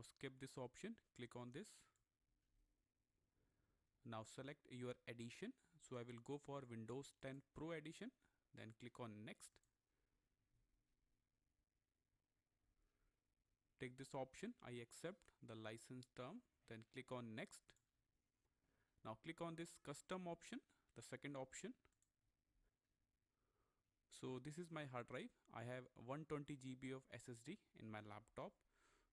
skip this option, click on this. Now select your edition. So I will go for Windows 10 Pro Edition, then click on next. Take this option, I accept the license term, then click on next. Now click on this custom option, the second option. So this is my hard drive. I have 120 GB of SSD in my laptop.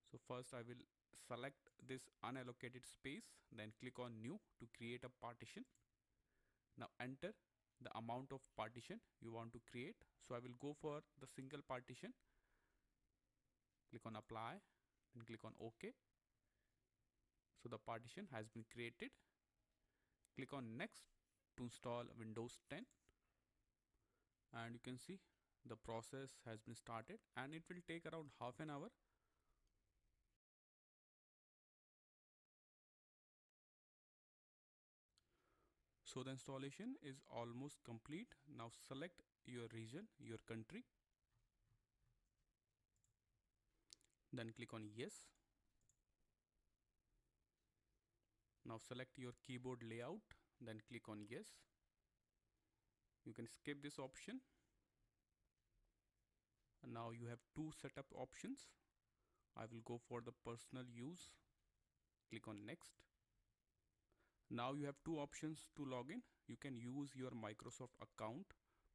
So first I will select this unallocated space, then click on new to create a partition. Now enter the amount of partition you want to create. So I will go for the single partition. Click on apply and click on OK. So the partition has been created. Click on next to install Windows 10. And you can see the process has been started and it will take around half an hour. So the installation is almost complete. Now select your region, your country. Then click on yes. Now select your keyboard layout, then click on yes. You can skip this option. And now you have two setup options. I will go for the personal use. Click on next. Now you have two options to log in. You can use your Microsoft account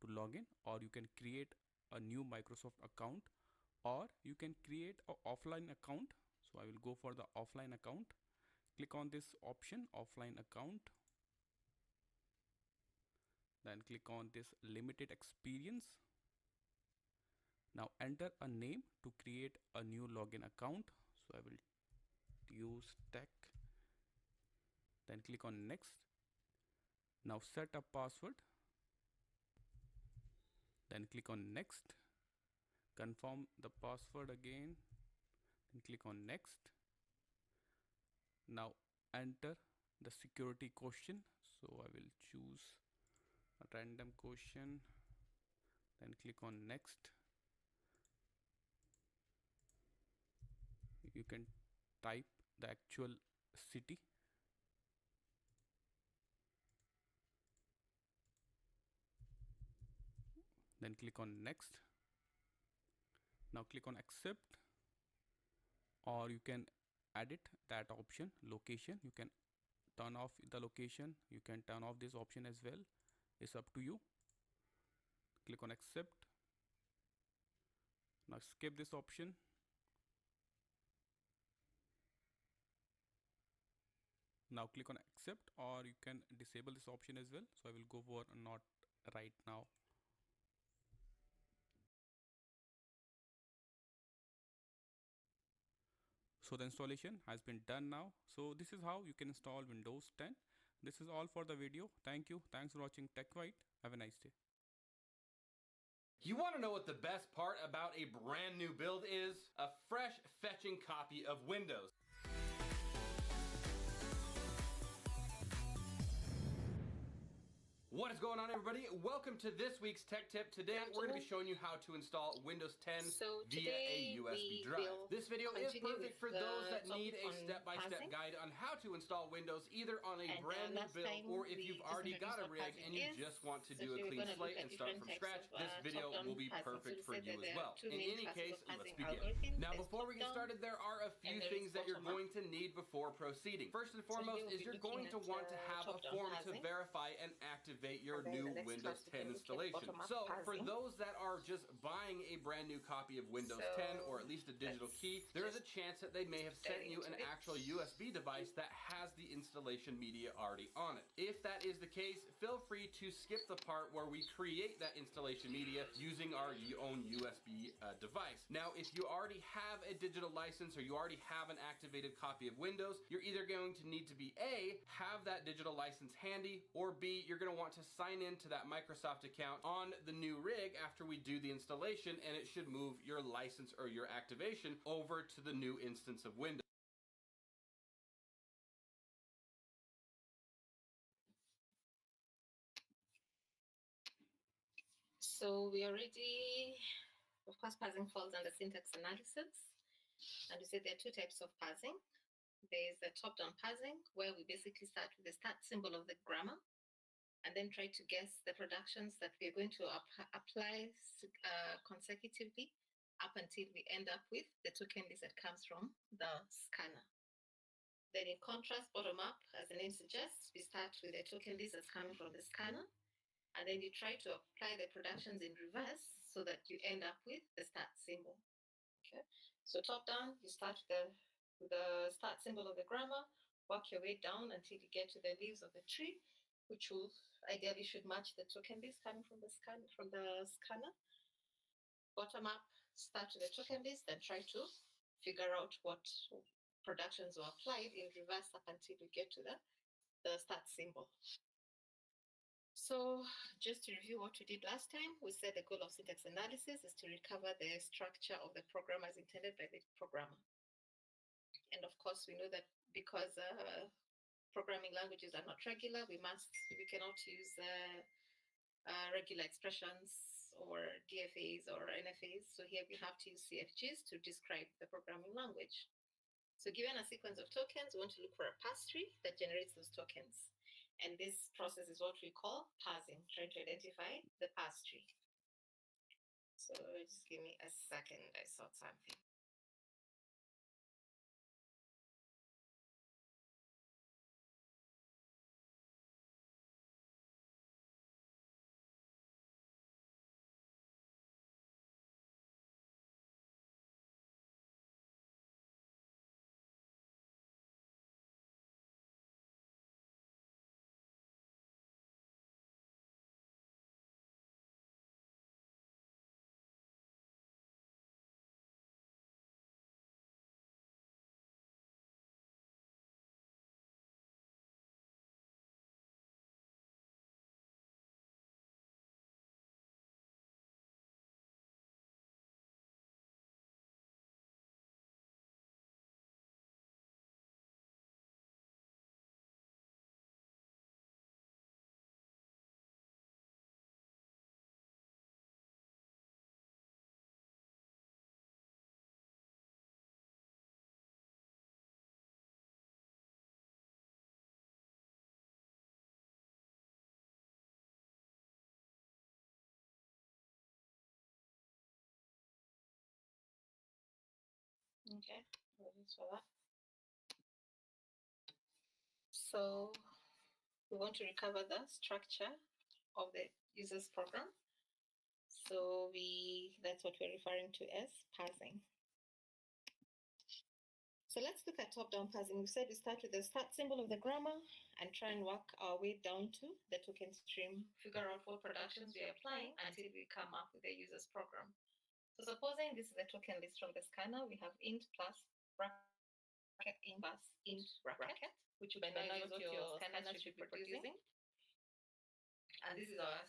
to log in, or you can create a new Microsoft account, or you can create an offline account. So I will go for the offline account. Click on this option, offline account. Then click on this limited experience. Now enter a name to create a new login account. So I will use tech. Then click on next. Now set a password. Then click on next. Confirm the password again. Then click on next. Now enter the security question. So I will choose a random question. Then click on next. You can type the actual city. Then click on next. Now click on accept, or you can edit that option, location. You can turn off the location. You can turn off this option as well. It's up to you. Click on accept. Now skip this option. Now click on accept, or you can disable this option as well. So I will go for not right now. So the installation has been done now. So this is how you can install Windows 10. This is all for the video. Thank you. Thanks for watching TechWhite. Have a nice day. You want to know what the best part about a brand new build is? A fresh fetching copy of Windows. What is going on, everybody? Welcome to this week's tech tip. Today we're going to be showing you how to install Windows 10 via a USB drive. This video is perfect for those that need a step-by-step guide on how to install Windows either on a brand new build, or if you've already got a rig and you just want to do a clean slate and start from scratch, this video will be perfect for you as well. In any case, let's begin. Now, before we get started, there are a few things that you're going to need before proceeding. First and foremost is you're going to want to have a form to verify and activate your new Windows 10 installation. So for those that are just buying a brand new copy of Windows 10, or at least a digital key, there is a chance that they may have sent you an actual USB device that has the installation media already on it. If that is the case, feel free to skip the part where we create that installation media using our own USB device. Now, if you already have a digital license, or you already have an activated copy of Windows, you're either going to need to be A, have that digital license handy, or B, you're going to want to sign into that Microsoft account on the new rig after we do the installation, and it should move your license or your activation over to the new instance of Windows. So we already, of course, parsing falls under syntax analysis. And we said there are two types of parsing. There is the top-down parsing, where we basically start with the start symbol of the grammar and then try to guess the productions that we're going to apply consecutively up until we end up with the token list that comes from the scanner. Then in contrast, bottom up, as the name suggests, we start with the token list that's coming from the scanner, and then you try to apply the productions in reverse so that you end up with the start symbol. Okay. So top down, you start with the start symbol of the grammar, work your way down until you get to the leaves of the tree, which will ideally should match the token list coming from the scanner. Bottom up, start with the token list, then try to figure out what productions were applied in reverse up until you get to the start symbol. So just to review what we did last time, we said the goal of syntax analysis is to recover the structure of the program as intended by the programmer. And of course, we know that because programming languages are not regular, we cannot use regular expressions or DFAs or NFAs. So here we have to use CFGs to describe the programming language. So given a sequence of tokens, we want to look for a parse tree that generates those tokens. And this process is what we call parsing, trying to identify the parse tree. So just give me a second, I saw something. Okay, thanks for that. So we want to recover the structure of the user's program. So that's what we're referring to as parsing. So let's look at top-down parsing. We said we start with the start symbol of the grammar and try and work our way down to the token stream, figure out what productions we're applying until we come up with the user's program. So supposing this is the token list from the scanner, we have int plus bracket int plus int bracket, which by now is what your scanner should be producing. And this is our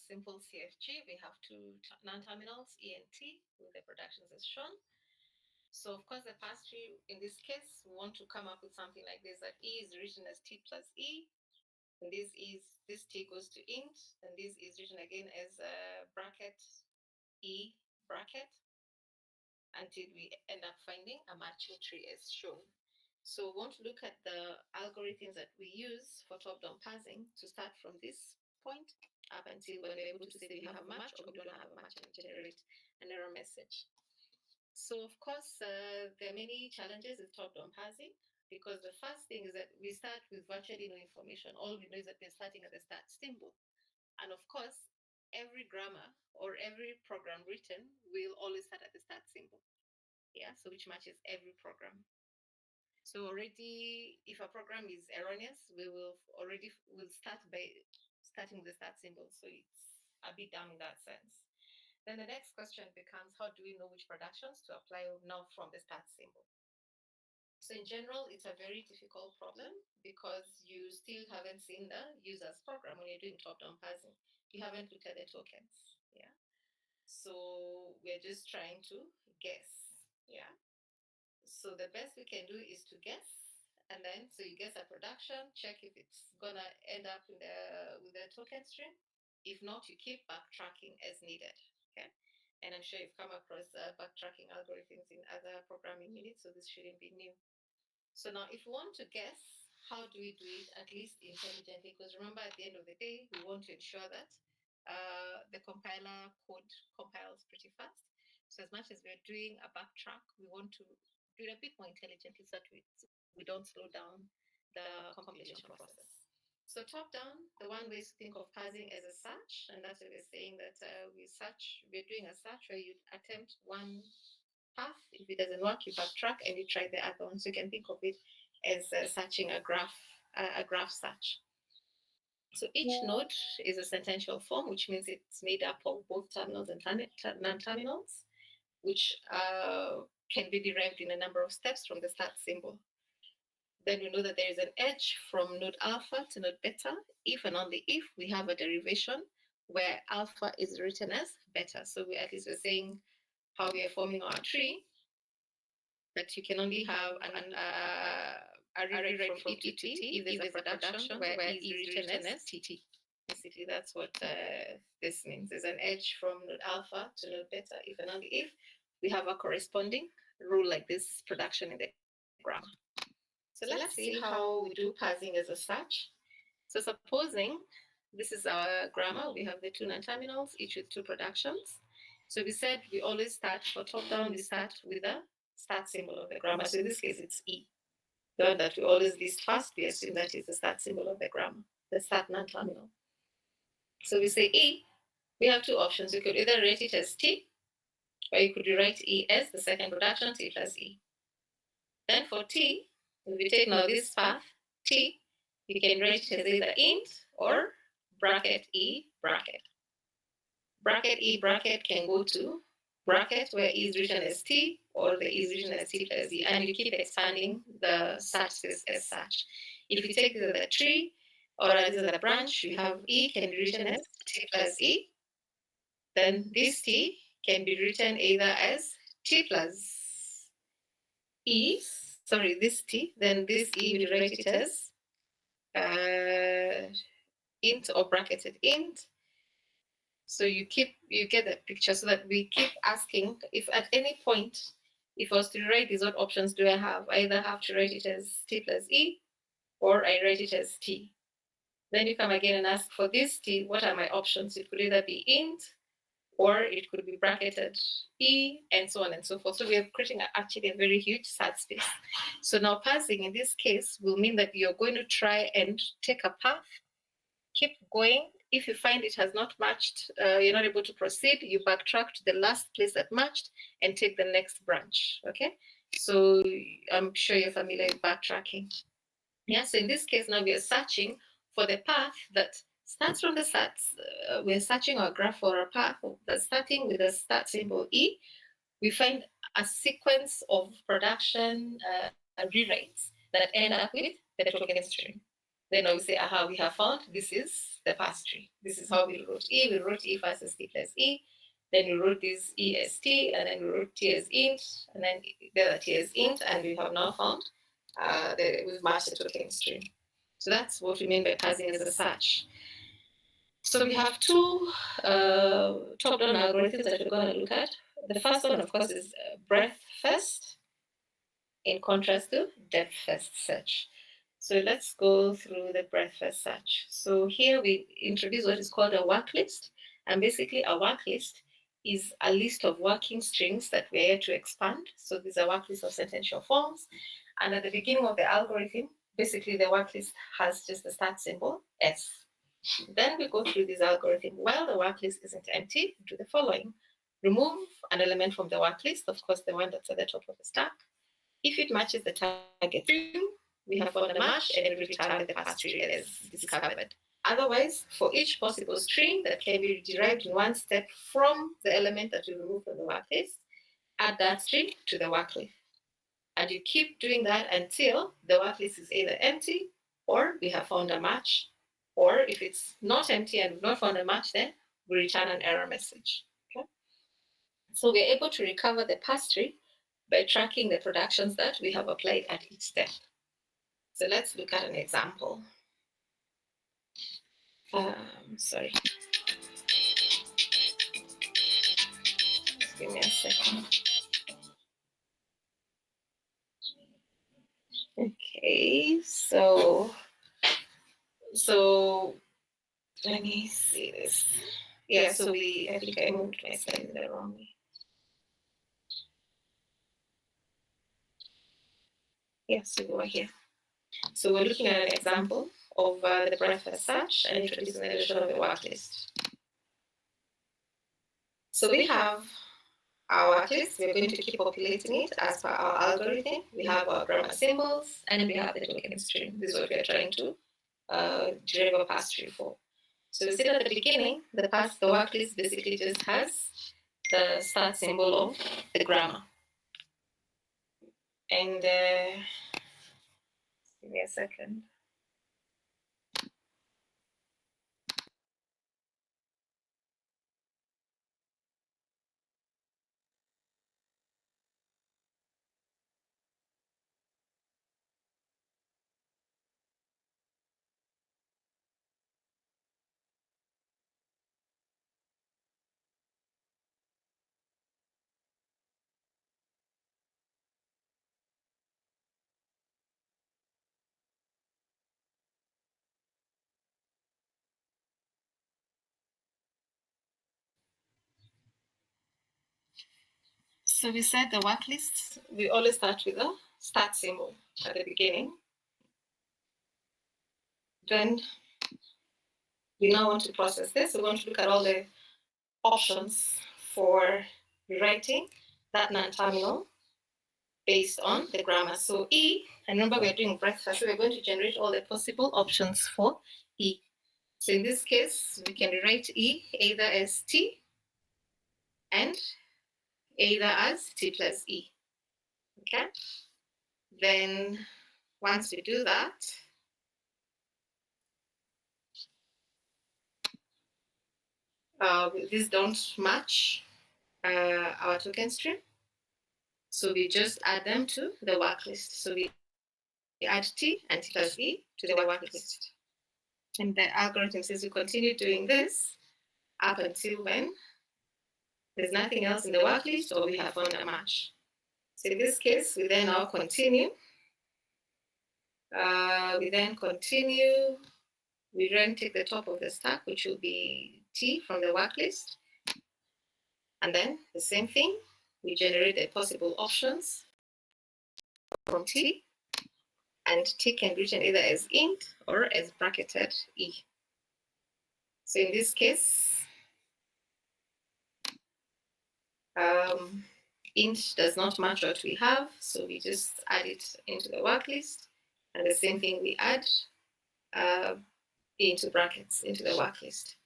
simple CFG. We have two non-terminals, E and T, with the productions as shown. So of course, the parse tree, in this case, we want to come up with something like this, that E is written as T plus E, and this T goes to int, and this is written again as bracket E bracket, until we end up finding a matching tree as shown. So we want to look at the algorithms that we use for top-down parsing to start from this point up until when we're able to say we have a match or we don't have a match and generate an error message. So of course, there are many challenges with top-down parsing, because the first thing is that we start with virtually no information. All we know is that we're starting at the start symbol. And of course, every grammar or every program written will always start at the start symbol. Yeah, so which matches every program. So already, if a program is erroneous, we'll start by starting with the start symbol. So it's a bit dumb in that sense. Then the next question becomes, how do we know which productions to apply now from the start symbol? So in general, it's a very difficult problem because you still haven't seen the user's program when you're doing top-down parsing. You haven't looked at the tokens, yeah? So we're just trying to guess, yeah? So the best we can do is to guess, and then so you guess a production, check if it's gonna end up with the token stream. If not, you keep backtracking as needed. Okay. And I'm sure you've come across backtracking algorithms in other programming units, so this shouldn't be new. So now if we want to guess, how do we do it at least intelligently? Because remember, at the end of the day, we want to ensure that the compiler code compiles pretty fast. So as much as we're doing a backtrack, we want to do it a bit more intelligently so that we don't slow down the compilation process. So top down, the one way is to think of parsing as a search, and that's what we're saying that we're doing a search where you attempt one path. If it doesn't work, you backtrack and you try the other one. So you can think of it as searching a graph search. So each node is a sentential form, which means it's made up of both terminals and non-terminals, which can be derived in a number of steps from the start symbol. Then we know that there is an edge from node alpha to node beta. If and only if we have a derivation where alpha is written as beta. So at least we're saying how we are forming our tree, that you can only have a rewrite from E to T if there's a production where E is written as TT. Basically, that's what this means. There's an edge from node alpha to node beta if and only if we have a corresponding rule like this production in the grammar. So let's see how we do parsing as a search. So supposing this is our grammar, we have the two non-terminals, each with two productions. So we said we always start, for top-down, we start with the start symbol of the grammar. So in this case, it's E. The one that we always list first, we assume that is the start symbol of the grammar, the start non-terminal. So we say E, we have two options. We could either write it as T, or you could rewrite E as the second production, T plus E. Then for T, if we take now this path, T, you can write it as either int or bracket E bracket. Bracket E bracket can go to bracket where E is written as T or the E is written as T plus E, and you keep expanding the search space as such. If you take the tree or this is the branch, you have E can be written as T plus E. Then this T can be written either as T plus E, sorry, this T, then this E, we write it as int or bracketed int. So you get the picture, so that we keep asking if at any point, if I was to write these, what options do I have? I either have to write it as T plus E, or I write it as T. Then you come again and ask for this T, what are my options? It could either be int, or it could be bracketed E, and so on and so forth. So we are creating actually a very huge search space. So now parsing in this case will mean that you're going to try and take a path, keep going. If you find it has not matched, you're not able to proceed, you backtrack to the last place that matched and take the next branch, okay? So I'm sure you're familiar with backtracking. Yeah, so in this case now we are searching for the path that starts from the start. We're searching our graph for a path that's starting with the start symbol E. We find a sequence of production rewrites that end up with the token string. Then we say, aha, we have found this is the parse tree. This is how we wrote E. We wrote E first as T plus E. Then we wrote this E as T, and then we wrote T as int, and then the other T as int, and we have now found we've matched the token string. So that's what we mean by parsing as a search. So we have two top-down algorithms that we're going to look at. The first one, of course, is breadth first, in contrast to depth first search. So let's go through the breadth first search. So here we introduce what is called a work list. And basically a work list is a list of working strings that we're here to expand. So these are work list of sentential forms. And at the beginning of the algorithm, basically the work list has just the start symbol, S. Then we go through this algorithm. While the work list isn't empty, do the following. Remove an element from the work list, of course, the one that's at the top of the stack. If it matches the target string, we have found a match and we return the parse tree as discovered. Otherwise, for each possible string that can be derived in one step from the element that we remove from the work list, add that string to the work list. And you keep doing that until the work list is either empty or we have found a match, or if it's not empty and we've not found a match, then we return an error message. Okay? So we're able to recover the parse tree by tracking the productions that we have applied at each step. So let's look at an example. Sorry. Give me a second. Okay, so let me see this. Yeah, so I think I moved my slide in the wrong way. Yeah, so we're here. So we're looking at an example of the breadth as such and introducing the notion of a work list. So we have our work list. We're going to keep populating it as per our algorithm. We have our grammar symbols and we have the token string. This is what we're trying to derive a parse tree for. So we said at the beginning, the work list basically just has the start symbol of the grammar. And give me a second. So we said the work list, we always start with a start symbol at the beginning. Then we now want to process this. We want to look at all the options for rewriting that non-terminal based on the grammar. So E, and remember we're doing breakfast, so we're going to generate all the possible options for E. So in this case, we can rewrite E either as T and either as T plus E. Okay? Then once we do that, these don't match our token string. So we just add them to the work list. So we add T and T plus E to the work list. And the algorithm says we continue doing this up until when there's nothing else in the work list or we have found a match. So in this case, we then now continue. We then take the top of the stack, which will be T from the work list. And then the same thing, we generate the possible options from T. And T can be written either as int or as bracketed E. So in this case, int does not match what we have, so we just add it into the work list. And the same thing we add into brackets into the work list.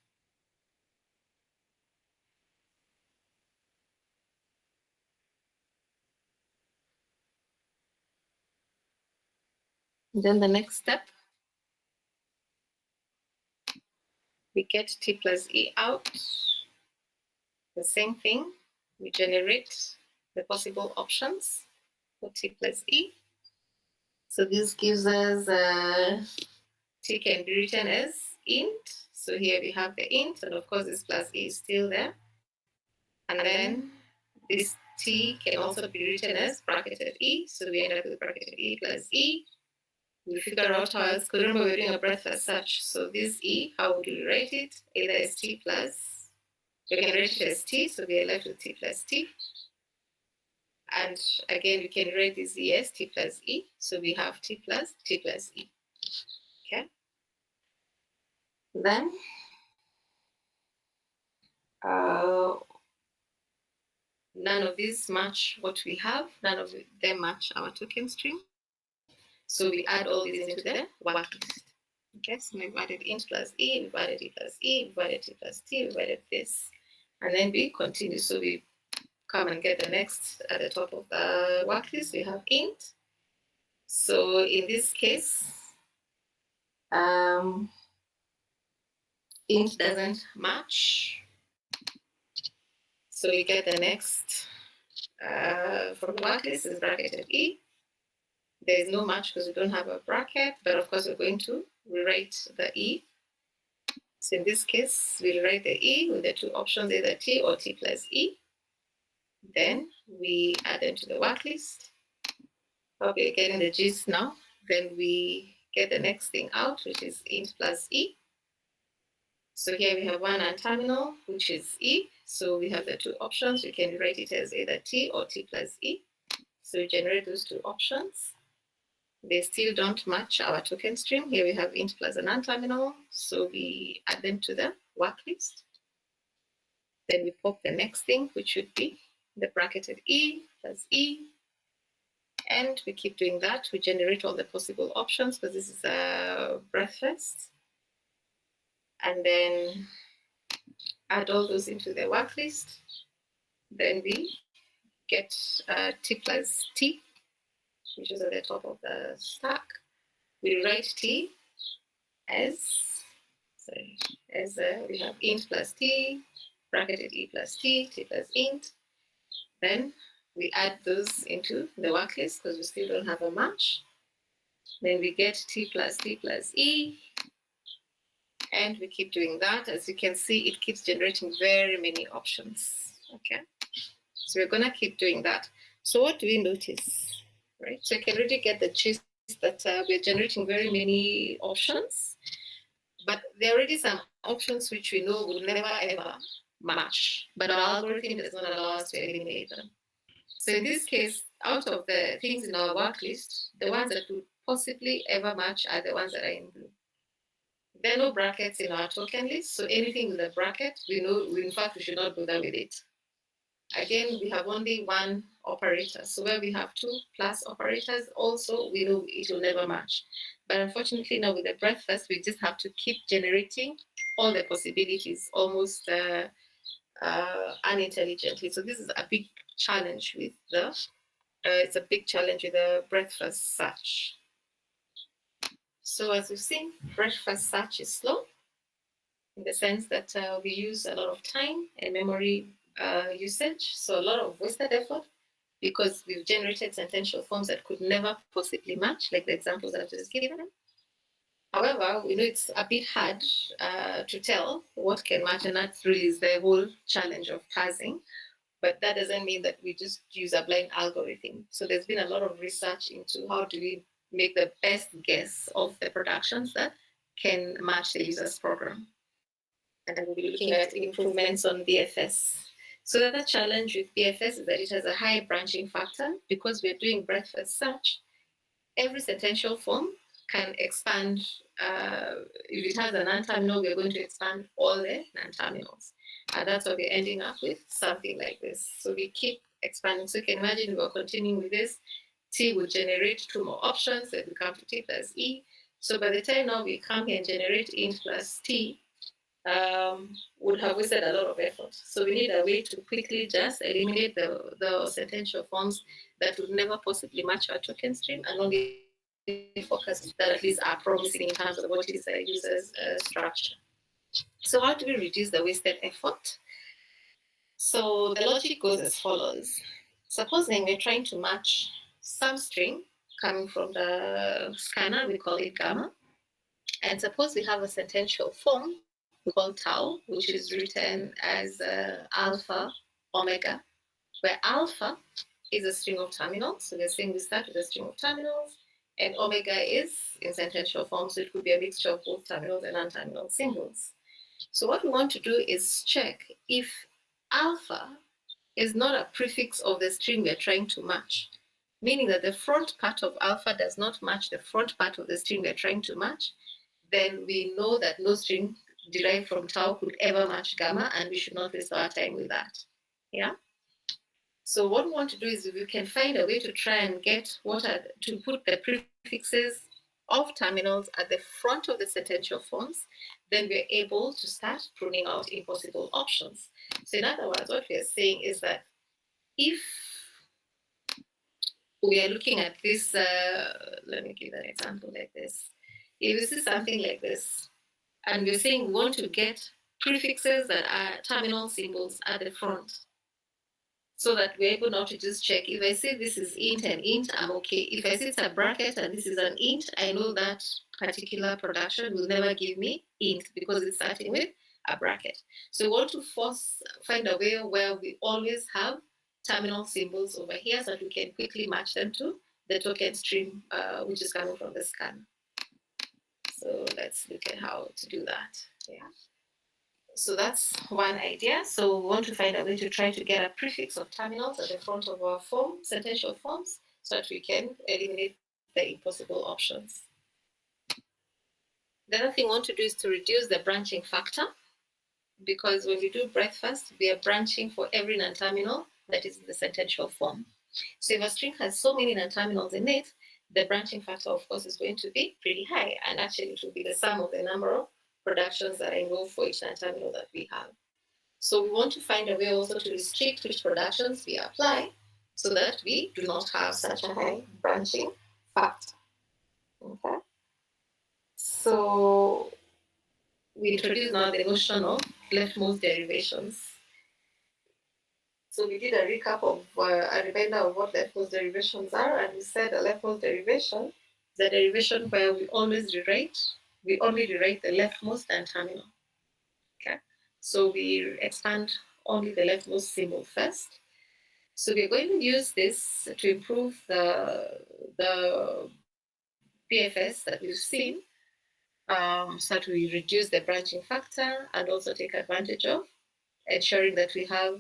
Then the next step, we get T plus E out. The same thing, we generate the possible options for T plus E. So this gives us T can be written as int. So here we have the int, and of course this plus E is still there. And then this T can also be written as bracketed E. So we end up with bracketed E plus E. We figure out how else, because remember we're doing a breadth as such. So this E, how would we write it? Either as T plus, we can write it as T, so we are left with T plus T. And again, we can write this E as T plus E. So we have T plus E. Okay. Then none of these match what we have. None of them match our token string. So we add all these into the work list. Okay, so we've added int plus E, we've added E plus E, we've added T plus T, we've added this. And then we continue. So we come and get the next at the top of the work list. We have int. So in this case, int doesn't match. So we get the next from the work list is bracketed E. There is no match because we don't have a bracket, but of course we're going to rewrite the E. So in this case, we'll write the E with the two options, either T or T plus E. Then we add them to the work list. Hope you're getting the gist now. Then we get the next thing out, which is int plus e. So here we have one non-terminal, which is e. So we have the two options. We can write it as either t or t plus e. So we generate those two options. They still don't match our token stream. Here we have int plus a non-terminal. So we add them to the work list. Then we pop the next thing, which would be the bracketed e plus e. And we keep doing that. We generate all the possible options because this is a breakfast. And then add all those into the work list. Then we get t plus t, which is at the top of the stack. We write t as, we have int plus t, bracketed e plus t, t plus int. Then we add those into the work list because we still don't have a match. Then we get t plus e, and we keep doing that. As you can see, it keeps generating very many options. Okay, so we're gonna keep doing that. So what do we notice, right? So you can really get the gist that we're generating very many options, but there are already some options which we know will never ever match, but our algorithm does not allow us to eliminate them. So in this case, out of the things in our work list, the ones that would possibly ever match are the ones that are in blue. There are no brackets in our token list, so anything with a bracket, we know, in fact, we should not bother with it. Again, we have only one operator. So where we have 2+ operators, also, we know it will never match. But unfortunately, now with the breakfast, we just have to keep generating all the possibilities almost unintelligently. So this is a big challenge with the breakfast search. So as you've seen, breakfast search is slow in the sense that we use a lot of time and memory usage, so a lot of wasted effort because we've generated sentential forms that could never possibly match, like the examples I've just given. However, we know it's a bit hard to tell what can match, and that really is the whole challenge of parsing. But that doesn't mean that we just use a blind algorithm. So there's been a lot of research into how do we make the best guess of the productions that can match the user's program. And we'll be looking at improvements on BFS. So the other challenge with BFS is that it has a high branching factor because we're doing breadth-first search. Every sentential form can expand. If it has a non-terminal, we're going to expand all the non-terminals. And that's what we're ending up with, something like this. So we keep expanding. So you can imagine we're continuing with this. T will generate 2 more options, then we come to T plus E. So by the time now we come here and generate int plus T, would have wasted a lot of effort. So we need a way to quickly just eliminate the sentential forms that would never possibly match our token stream and only focus that at least are promising in terms of what is the user's structure. So how do we reduce the wasted effort? So the logic goes as follows. Supposing we're trying to match some string coming from the scanner, we call it gamma. And suppose we have a sentential form we call tau, which is written as alpha, omega, where alpha is a string of terminals. So we're saying we start with a string of terminals, and omega is in sentential form, so it could be a mixture of both terminals and non-terminal symbols. So what we want to do is check if alpha is not a prefix of the string we're trying to match, meaning that the front part of alpha does not match the front part of the string we're trying to match, then we know that no string derived from tau could ever match gamma, and we should not waste our time with that. Yeah. So what we want to do is we can find a way to try and get to put the prefixes of terminals at the front of the sentential forms, then we're able to start pruning out impossible options. So in other words, what we are saying is that if we are looking at this, let me give an example like this. If this is something like this, and we're saying we want to get prefixes that are terminal symbols at the front, so that we're able now to just check. If I say this is int and int, I'm okay. If I say it's a bracket and this is an int, I know that particular production will never give me int because it's starting with a bracket. So we want to find a way where we always have terminal symbols over here so that we can quickly match them to the token stream which is coming from the scan. So let's look at how to do that. Yeah. So that's one idea. So we want to find a way to try to get a prefix of terminals at the front of our form, sentential forms, so that we can eliminate the impossible options. The other thing we want to do is to reduce the branching factor, because when we do breadth first, we are branching for every non-terminal that is in the sentential form. So if a string has so many non-terminals in it, the branching factor, of course, is going to be pretty high, and actually it will be the sum of the number of productions that are involved for each non-terminal that we have. So we want to find a way also to restrict which productions we apply so that we do not have such a high branching factor. Okay. So we introduce now the notion of leftmost derivations. So we did a recap of a reminder of what leftmost derivations are, and we said a leftmost derivation is a derivation where we only rewrite the leftmost and terminal. Okay, so we expand only the leftmost symbol first. So we're going to use this to improve the PFS that we've seen, so that we reduce the branching factor and also take advantage of ensuring that we have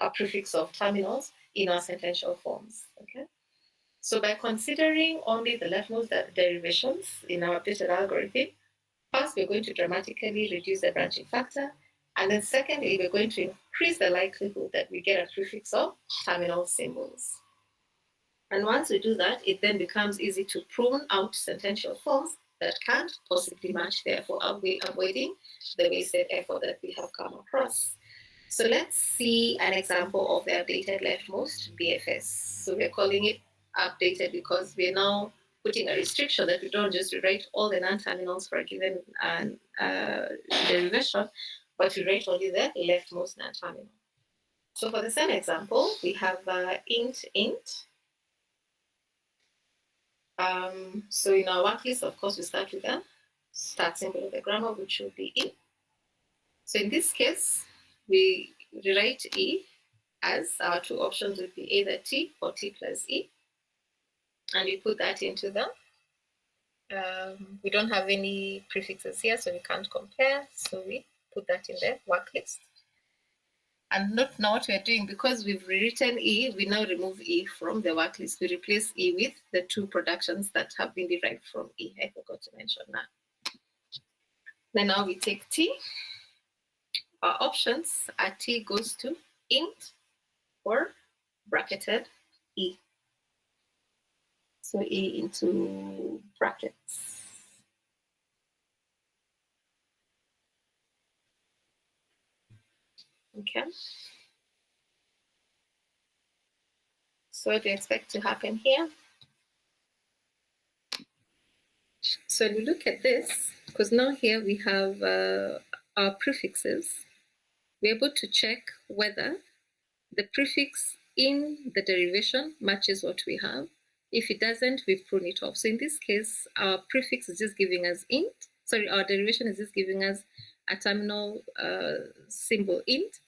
a prefix of terminals in our sentential forms. Okay. So by considering only the leftmost derivations in our updated algorithm, first we're going to dramatically reduce the branching factor, and then secondly, we're going to increase the likelihood that we get a prefix of terminal symbols. And once we do that, it then becomes easy to prune out sentential forms that can't possibly match, therefore avoiding the wasted effort that we have come across. So let's see an example of the updated leftmost BFS. So we're calling it updated because we're now putting a restriction that we don't just rewrite all the non-terminals for a given derivation, but we write only the leftmost non-terminal. So for the same example, we have int. So in our worklist, of course, we start with the start symbol of the grammar, which will be E. So in this case, we rewrite E as our two options would be either T or T plus E. And we put that into the, we don't have any prefixes here, so we can't compare. So we put that in the worklist. And note now what we're doing, because we've rewritten E, we now remove E from the worklist. We replace E with the two productions that have been derived from E. I forgot to mention that. Then now we take T. Our options are T goes to int or bracketed E. So E into brackets. Okay. So what do you expect to happen here? So we look at this, because now here we have our prefixes. We're able to check whether the prefix in the derivation matches what we have. If it doesn't, we've pruned it off. So in this case, our prefix is just giving us int. Sorry, our derivation is just giving us a terminal symbol int,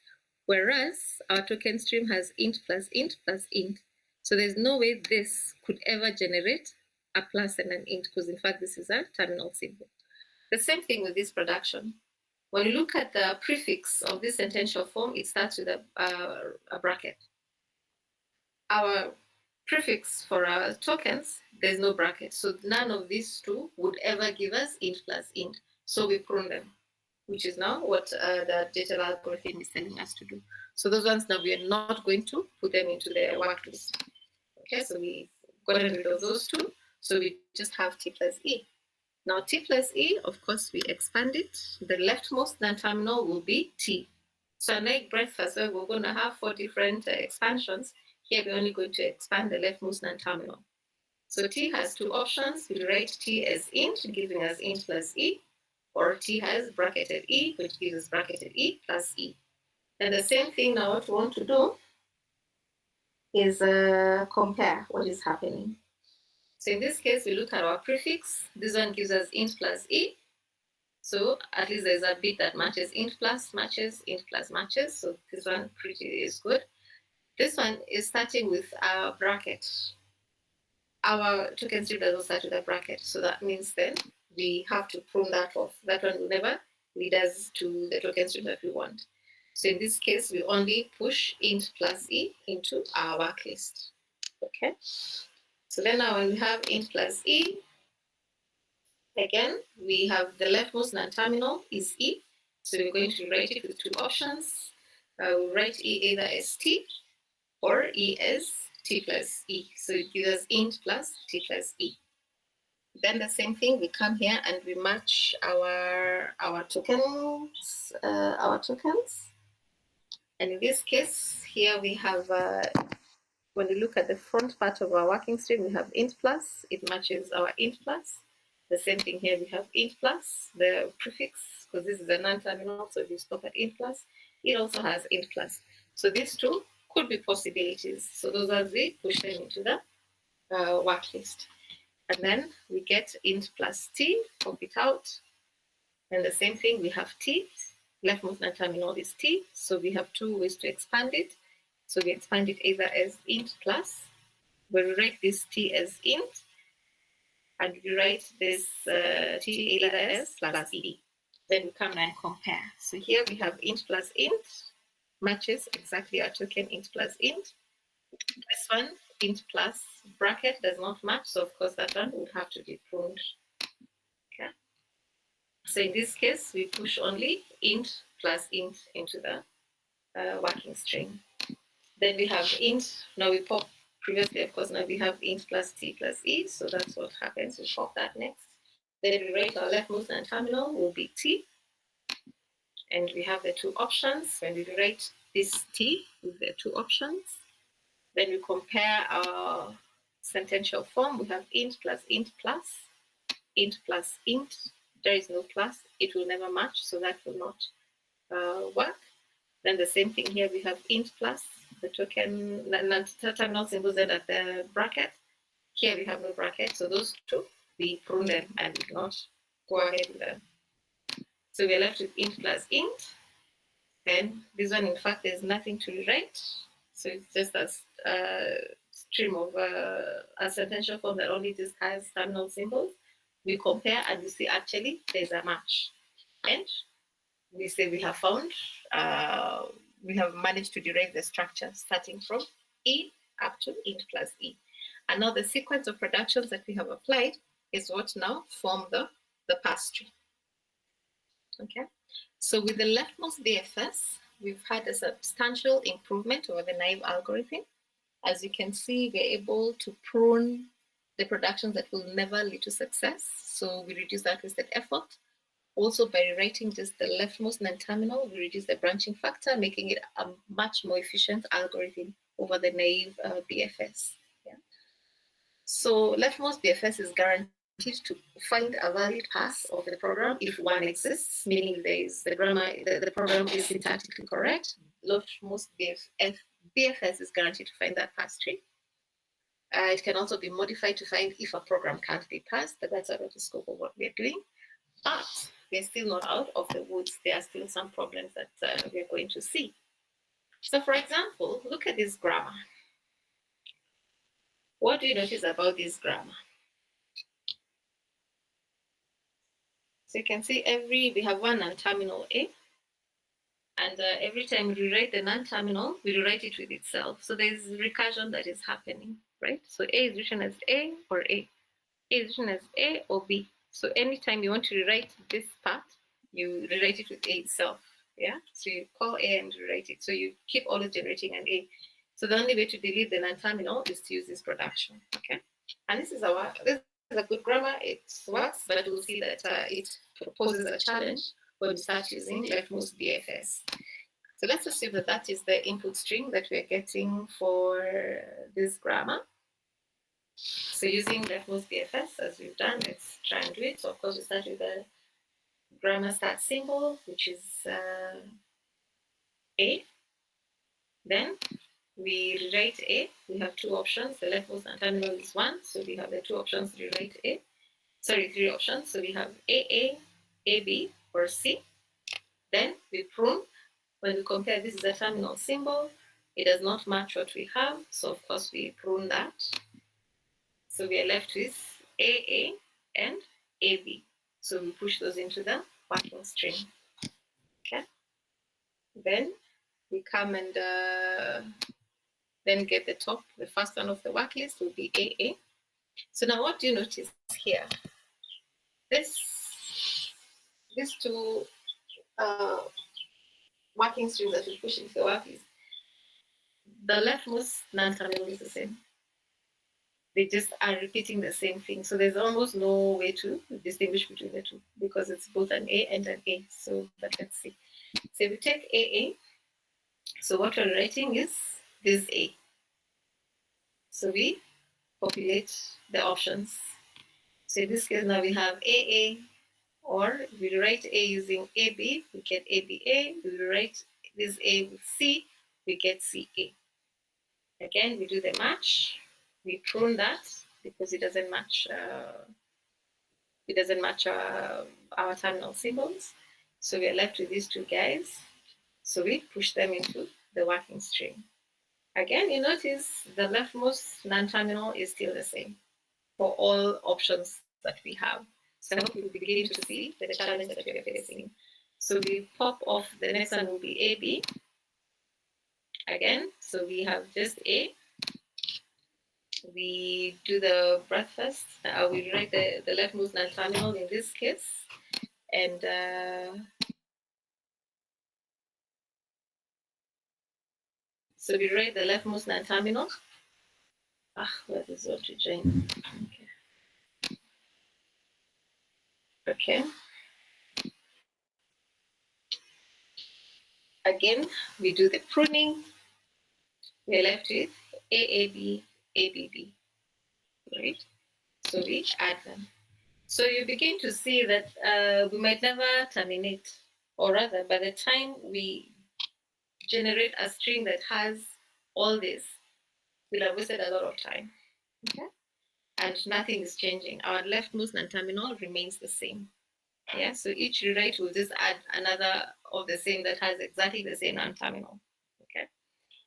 whereas our token stream has int plus int plus int. So there's no way this could ever generate a plus and an int, because in fact this is a terminal symbol. The same thing with this production. When you look at the prefix of this sentential form, it starts with a bracket. Our prefix for our tokens, there's no bracket. So none of these two would ever give us int plus int. So we prune them, which is now what the data algorithm is telling us to do. So those ones now we are not going to put them into the worklist. Okay, so we've gotten rid of those two. So we just have T plus E. Now T plus E, of course, we expand it. The leftmost non-terminal will be T. So unlike breadth, where we're going to have 4 different expansions, here we're only going to expand the leftmost non-terminal. So T has two options. We write T as int, giving us int plus E, or T has bracketed E, which gives us bracketed E plus E. And the same thing now, what we want to do is compare what is happening. So in this case, we look at our prefix. This one gives us int plus E. So at least there's a bit that matches int plus matches, int plus matches. So this one pretty is good. This one is starting with our bracket. Our token string doesn't start with a bracket, so that means then we have to prune that off. That one will never lead us to the token string that we want. So in this case, we only push int plus e into our work list. Okay. So then now when we have int plus e, again, we have the leftmost non-terminal is e. So we're going to rewrite it with two options. We'll write e either as t or e as t plus e. So it gives us int plus t plus e. Then the same thing, we come here and we match our tokens, And in this case, here we have, when we look at the front part of our working string, we have int plus, it matches our int plus. The same thing here, we have int plus, the prefix, because this is a non-terminal, so if you stop at int plus, it also has int plus. So these two could be possibilities. So those are the push them into the work list. And then we get int plus t, pop it out. And the same thing, we have t, leftmost non-terminal is t, so we have two ways to expand it. So we expand it either as int plus, where we write this t as int, and we write this t either as plus e. Then we come and compare. So here we have int plus int, matches exactly our token int plus int. This one, int plus bracket, does not match, so of course that one would have to be pruned. Okay. So in this case, we push only int plus int into the working string. Then we have int, now we pop, previously of course, now we have int plus t plus e, so that's what happens, we pop that next. Then we write our leftmost non-terminal will be t, and we have the two options. When we write this t with the two options, then we compare our sentential form. We have int plus int plus, int plus int. There is no plus, it will never match, so that will not work. Then the same thing here, we have int plus, the token, non-terminal symbols then at the bracket. Here we have no bracket, so those two, we prune them and we cannot go ahead with them. So we're left with int plus int. Then this one, in fact, there's nothing to rewrite. So it's just a stream of a sentential form that only just has terminal symbols. We compare and we see actually there's a match. And we say we have found, we have managed to derive the structure starting from E up to int plus E. And now the sequence of productions that we have applied is what now form the parse tree. Okay, so with the leftmost BFS, we've had a substantial improvement over the naive algorithm. As you can see, we're able to prune the productions that will never lead to success. So we reduce that wasted effort. Also, by rewriting just the leftmost non-terminal, we reduce the branching factor, making it a much more efficient algorithm over the naive BFS. Yeah. So leftmost BFS is guaranteed to find a valid path of the program if one exists, meaning there is the grammar, the program is syntactically correct. Leftmost BFS is guaranteed to find that parse tree. It can also be modified to find if a program can't be parsed, but that's out of the scope of what we're doing. But we're still not out of the woods. There are still some problems that we're going to see. So for example, look at this grammar. What do you notice about this grammar? So you can see we have one non-terminal A, and every time we rewrite the non-terminal, we rewrite it with itself. So there's recursion that is happening, right? So A is written as A or A. A is written as A or B. So anytime you want to rewrite this part, you rewrite it with A itself. Yeah, so you call A and rewrite it. So you keep always generating an A. So the only way to delete the non-terminal is to use this production. Okay, and this is a good grammar. It works, but we'll see that it poses a challenge when we start using leftmost BFS. So let's assume that that is the input string that we're getting for this grammar. So using leftmost BFS, as we've done, let's try and do it. So of course we start with the grammar start symbol, which is A. Then we rewrite A. We have two options. The leftmost non-terminal is 1, so we have the two options to rewrite A. Sorry, 3 options. So we have AA, AB, or C. Then we prune. When we compare, this is a terminal symbol. It does not match what we have, so of course we prune that. So we are left with AA and AB. So we push those into the working string. Okay. Then we come and then get the top. The first one of the work list will be AA. So now what do you notice here? These two working strings that we push into the work list, the leftmost non-terminal is the same. They just are repeating the same thing. So there's almost no way to distinguish between the two because it's both an A and an A. So but let's see. So if we take AA, so what we're writing is this A. So we populate the options. So in this case now we have AA, or we write A using AB, we get ABA. We write this A with C, we get CA. Again, we do the match. We prune that because it doesn't match. Our terminal symbols. So we are left with these two guys. So we push them into the working string. Again, you notice the leftmost non-terminal is still the same for all options that we have. So I hope you will be beginning to see the challenge that we are facing. So we pop off, the next one will be AB. Again, so we have just A. We do the breath first. We write the leftmost non-terminal in this case. And so we write the leftmost non-terminal. What is what to join? Okay. Again, we do the pruning. We're left with AAB, ABB, right? So we add them. So you begin to see that we might never terminate, or rather, by the time we generate a string that has all this, we'll have wasted a lot of time. Okay? And nothing is changing. Our leftmost non-terminal remains the same. Yeah, so each rewrite will just add another of the same that has exactly the same non-terminal. Okay,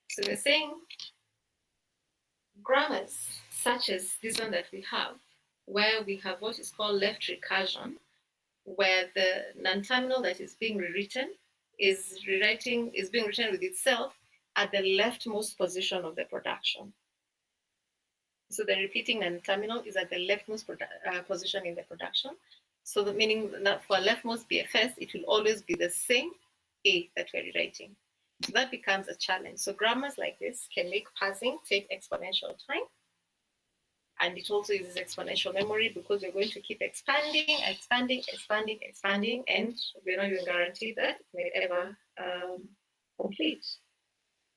so we're saying grammars such as this one that we have, where we have what is called left recursion, where the non-terminal that is being rewritten is being written with itself at the leftmost position of the production. So the repeating non-terminal is at the leftmost position in the production. So the meaning that for leftmost BFS, it will always be the same A that we're rewriting. So that becomes a challenge. So grammars like this can make parsing take exponential time. And it also uses exponential memory because we're going to keep expanding, and we're not even guaranteed that it may ever complete.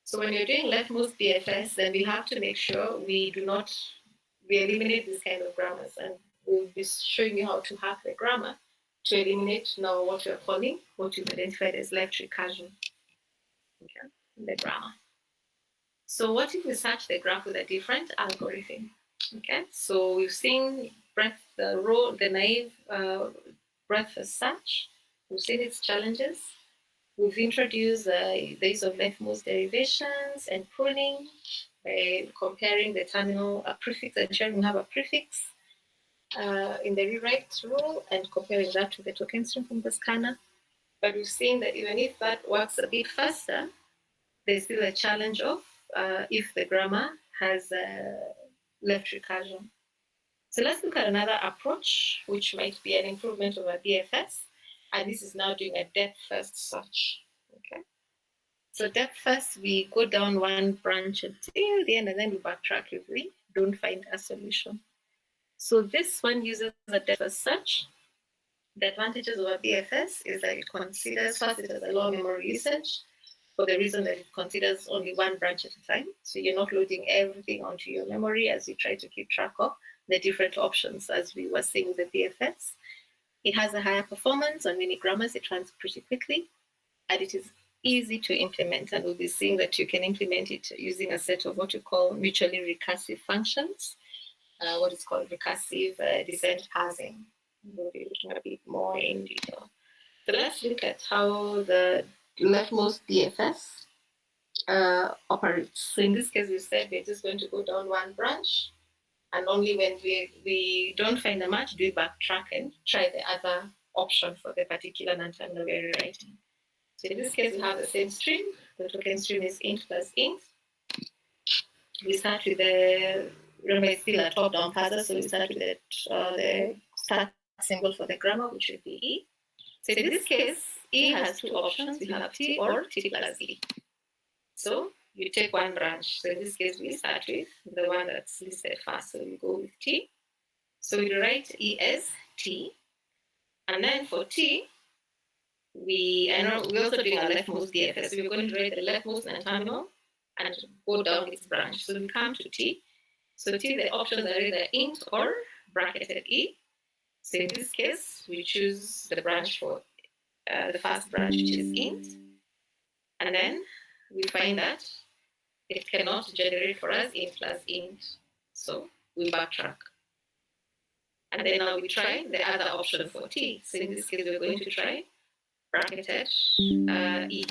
So when you're doing leftmost BFS, then we have to make sure we eliminate this kind of grammars, and we'll be showing you how to hack the grammar to eliminate now what we're calling, what you've identified as left recursion. Okay, the grammar. So what if we search the graph with a different algorithm? Okay, so we've seen the naive breadth first search. We've seen its challenges. We've introduced the use of leftmost derivations and pruning by comparing the terminal prefix, ensuring we have a prefix in the rewrite rule and comparing that to the token string from the scanner. But we've seen that even if that works a bit faster, there's still a challenge of if the grammar has left recursion. So let's look at another approach, which might be an improvement over BFS. And this is now doing a depth first search. Okay. So depth first, we go down one branch until the end, and then we backtrack if we don't find a solution. So this one uses a depth first search. The advantages of a BFS is that it considers first it has a low memory usage for the reason that it considers only one branch at a time. So you're not loading everything onto your memory as you try to keep track of the different options, as we were seeing with the BFS. It has a higher performance on many grammars. It runs pretty quickly, and it is easy to implement. And we'll be seeing that you can implement it using a set of what we call mutually recursive functions, what is called recursive descent parsing. We'll be looking a bit more in detail. So let's look at how the leftmost BFS operates. So in this case, we said we're just going to go down one branch, and only when we don't find a match do we backtrack and try the other option for the particular non-terminal we're rewriting. So in this case, we have the same string. The token stream is int plus int. We start with the, remember it's still a top-down parser, so we start with the start symbol for the grammar, which would be E. So in this case, E has two options. We have T or T plus E. So you take one branch. So in this case, we start with the one that's listed first. So we go with T. So we write E as T. And then for T, we're also doing a leftmost DFS. So we're going to write the leftmost non-terminal and go down its branch. So we come to T. So T, the options are either int or bracketed E. So in this case, we choose the branch for the first branch, which is int. And then we find that it cannot generate for us int plus int. So we backtrack. And then now we try the other option for T. So in this case, we're going to try bracketed E.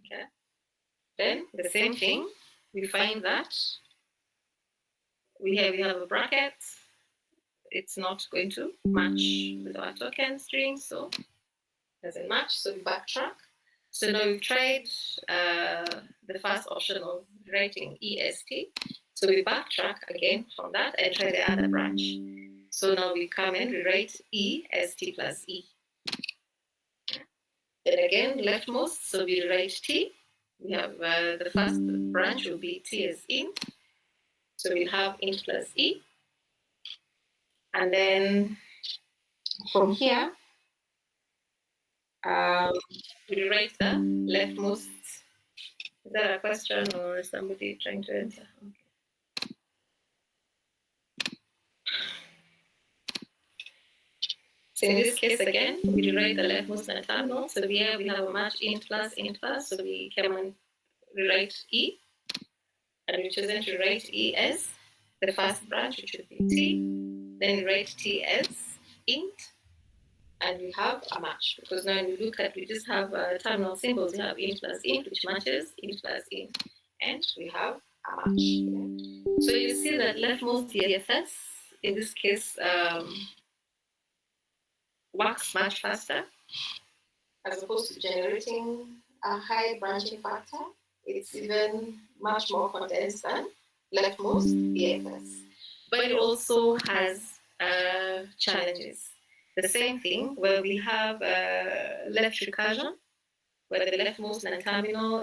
Okay. Then the same thing, we find that we have a bracket. It's not going to match with our token string, so it doesn't match. So we backtrack. So now we've tried the first option of writing EST. So we backtrack again from that and try the other branch. So now we come and rewrite EST plus E. Then again, leftmost, so we write T. We have the first branch will be T as int. So we'll have int plus E. And then from here, we write the leftmost. Is that a question or somebody trying to answer? Okay. So in this case again, we rewrite the leftmost non-terminal. So here we have a match int plus, so we come and rewrite E. And we chosen to write E as the first branch, which would be T. Then we write T as int. And we have a match, because now when we look at, we just have terminal symbols. We have int plus int, which matches int plus int, and we have a match. So you see that leftmost DFS in this case works much faster as opposed to generating a high branching factor. It's even much more condensed than leftmost DFS, but it also has challenges. The same thing where we have left recursion, where the leftmost non-terminal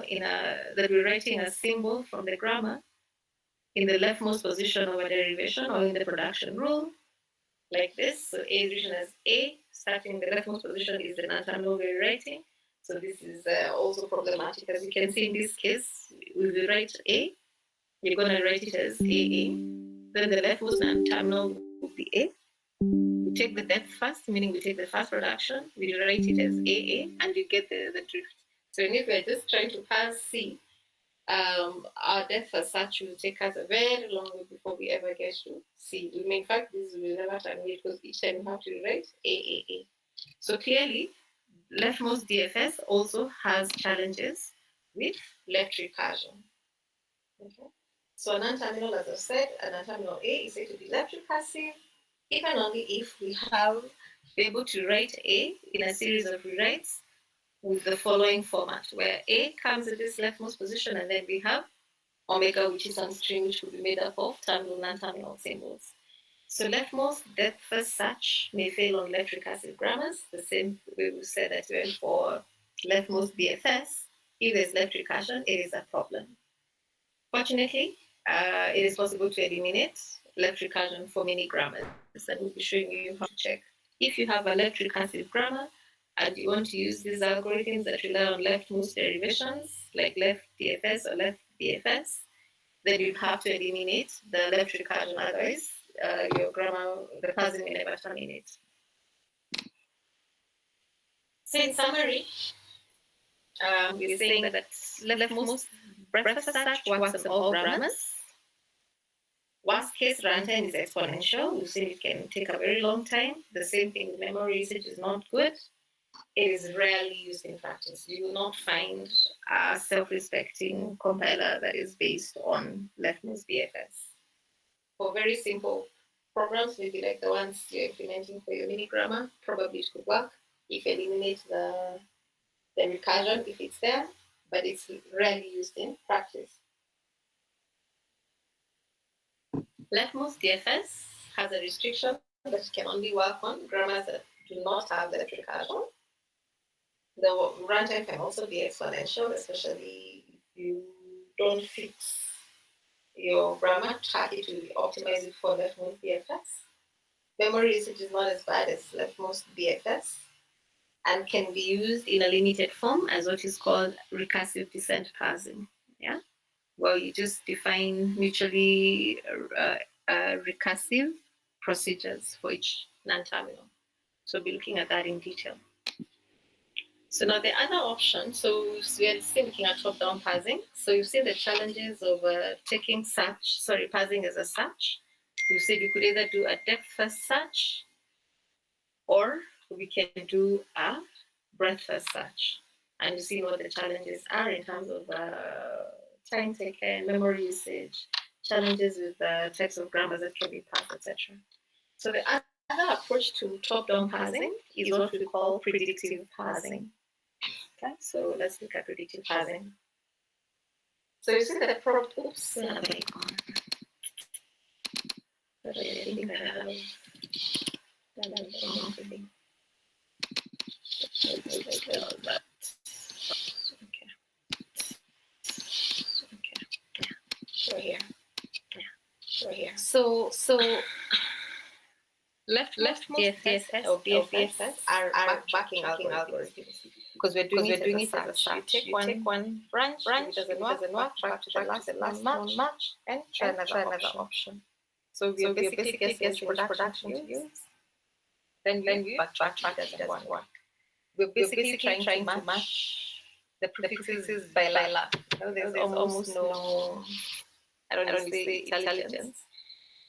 that we're writing a symbol from the grammar in the leftmost position of a derivation or in the production rule, like this. So A is written as A, starting the leftmost position is the non-terminal we're writing. So this is also problematic. As you can see in this case, we will write A, we're going to write it as AA. Then the leftmost non-terminal will be A. We take the depth first, meaning we take the first production, we write it as AA, and you get the drift. So if we're just trying to parse C, our depth as such will take us a very long way before we ever get to C. In fact, this will never terminate because each time we have to write AAA. So clearly, leftmost DFS also has challenges with left recursion. Okay. So a non-terminal, as I said, a non-terminal A is said to be left recursive, if and only if we have been able to write A in a series of rewrites with the following format, where A comes at this leftmost position, and then we have omega, which is some string which will be made up of terminal and non-terminal symbols. So leftmost depth as such may fail on left recursive grammars, the same way we said that even for leftmost DFS. If there's left recursion, it is a problem. Fortunately, it is possible to eliminate left recursion for many grammars, and we'll be showing you how to check. If you have a left recursive grammar and you want to use these algorithms that rely on leftmost derivations, like left DFS or left BFS, then you have to eliminate the left recursion, otherwise your grammar, the parsing may never terminate. So in summary, we're saying that leftmost breadth as such works on all grammars. Worst case runtime is exponential. We say it can take a very long time. The same thing with memory usage is not good. it is rarely used in practice. You will not find a self-respecting compiler that is based on leftmost BFS. For very simple programs, maybe like the ones you're implementing for your mini grammar, probably it could work if you eliminate the recursion if it's there, but it's rarely used in practice. Leftmost DFS has a restriction that it can only work on grammars that do not have that recursion. The runtime can also be exponential, especially if you don't fix your grammar, track it to optimize it for leftmost BFS. Memory usage is not as bad as leftmost BFS and can be used in a limited form as what is called recursive descent parsing. Yeah, well, you just define mutually recursive procedures for each non-terminal. So we'll be looking at that in detail. So now the other option, so we are still looking at top-down parsing. So you've seen the challenges of taking parsing as a search. You said you could either do a depth-first search, or we can do a breadth-first search. And you see what the challenges are in terms of time taken, memory usage, challenges with types of grammars that can be parsed, etc. So the other approach to top-down parsing is what we call predictive parsing. Okay, so let's look at predictive parsing. So you see that the product, oops, I think I have everything. Okay. Right here. So leftmost DFS or BFS are backing algorithms because we're doing it as a search. You take one branch, if it doesn't work, back to the last match, and try another option. So we basically get production to use. Then we backtrack it doesn't work. We're basically trying to match the prefixes by luck. There's almost no, I don't say intelligence,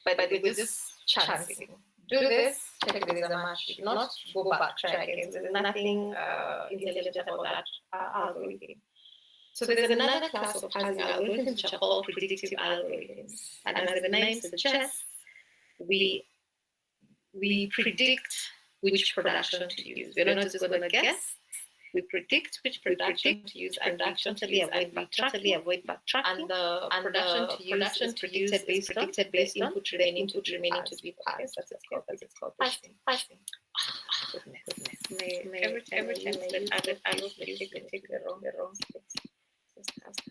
but we're just chancing. Do this, check if there's a match. If not, go back, try again. So there's nothing intelligent about that algorithm. So there's another class of parsing algorithms which are called predictive algorithms. And as the name suggests, we predict which production to use. We're not just going to guess. We predict which production to use and totally avoid backtracking. And the production to use is predicted based on input remaining to be parsed. That's called parsing. Goodness. Every time I look take the wrong steps. Just have to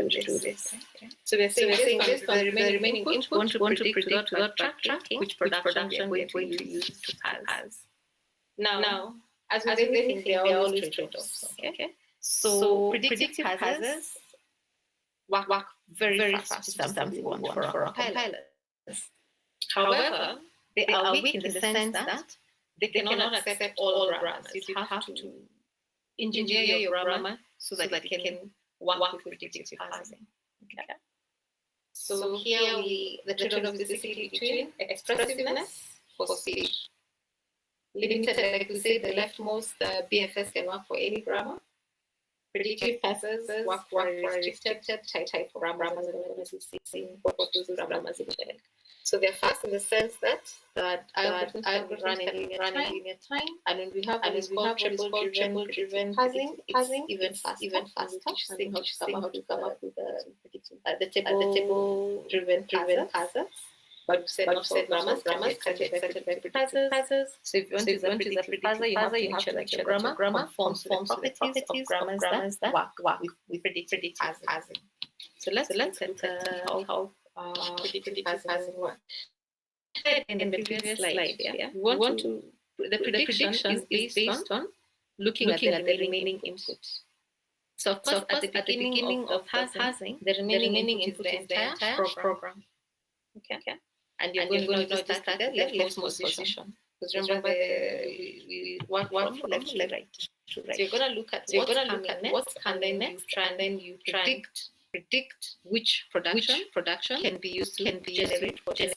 do this. So we're saying based on the remaining input, want to predict without backtracking which production we're going to use to parse. Now, as with everything, there are always trade-offs. Okay? So predictive parsers work very fast. Something we want for our compilers. However, they are weak in the sense that they cannot accept all grammars. You have to engineer your grammar so that it can work with predictive parsing. Okay? So here the trade-off is basically between expressiveness for speed. Limited, like we say, the leftmost BFS can work for any grammar. Predictive parsers work for a restricted type of grammars, and we're going to be seeing what those grammars look like. So they're fast in the sense that algorithms can run in linear time, and when we have what is called triple-driven parsing, it's even faster. Seeing how to come up with the table-driven parser. But not all grammars can be accepted by predictive parsers. So if you want to use a predictive parser, you have to make sure that your grammar conforms to the properties of grammars that work with predictive parsing. So let's look at how predictive parsing works. In the previous slide, the prediction is based on looking at the remaining inputs. So of course, at the beginning of parsing, the remaining input is the entire program. Okay. And you're going to just start at the leftmost position. Because remember, we work from left to right. So you're going to look at what's coming next, and then you predict predict which production can be used to generate what is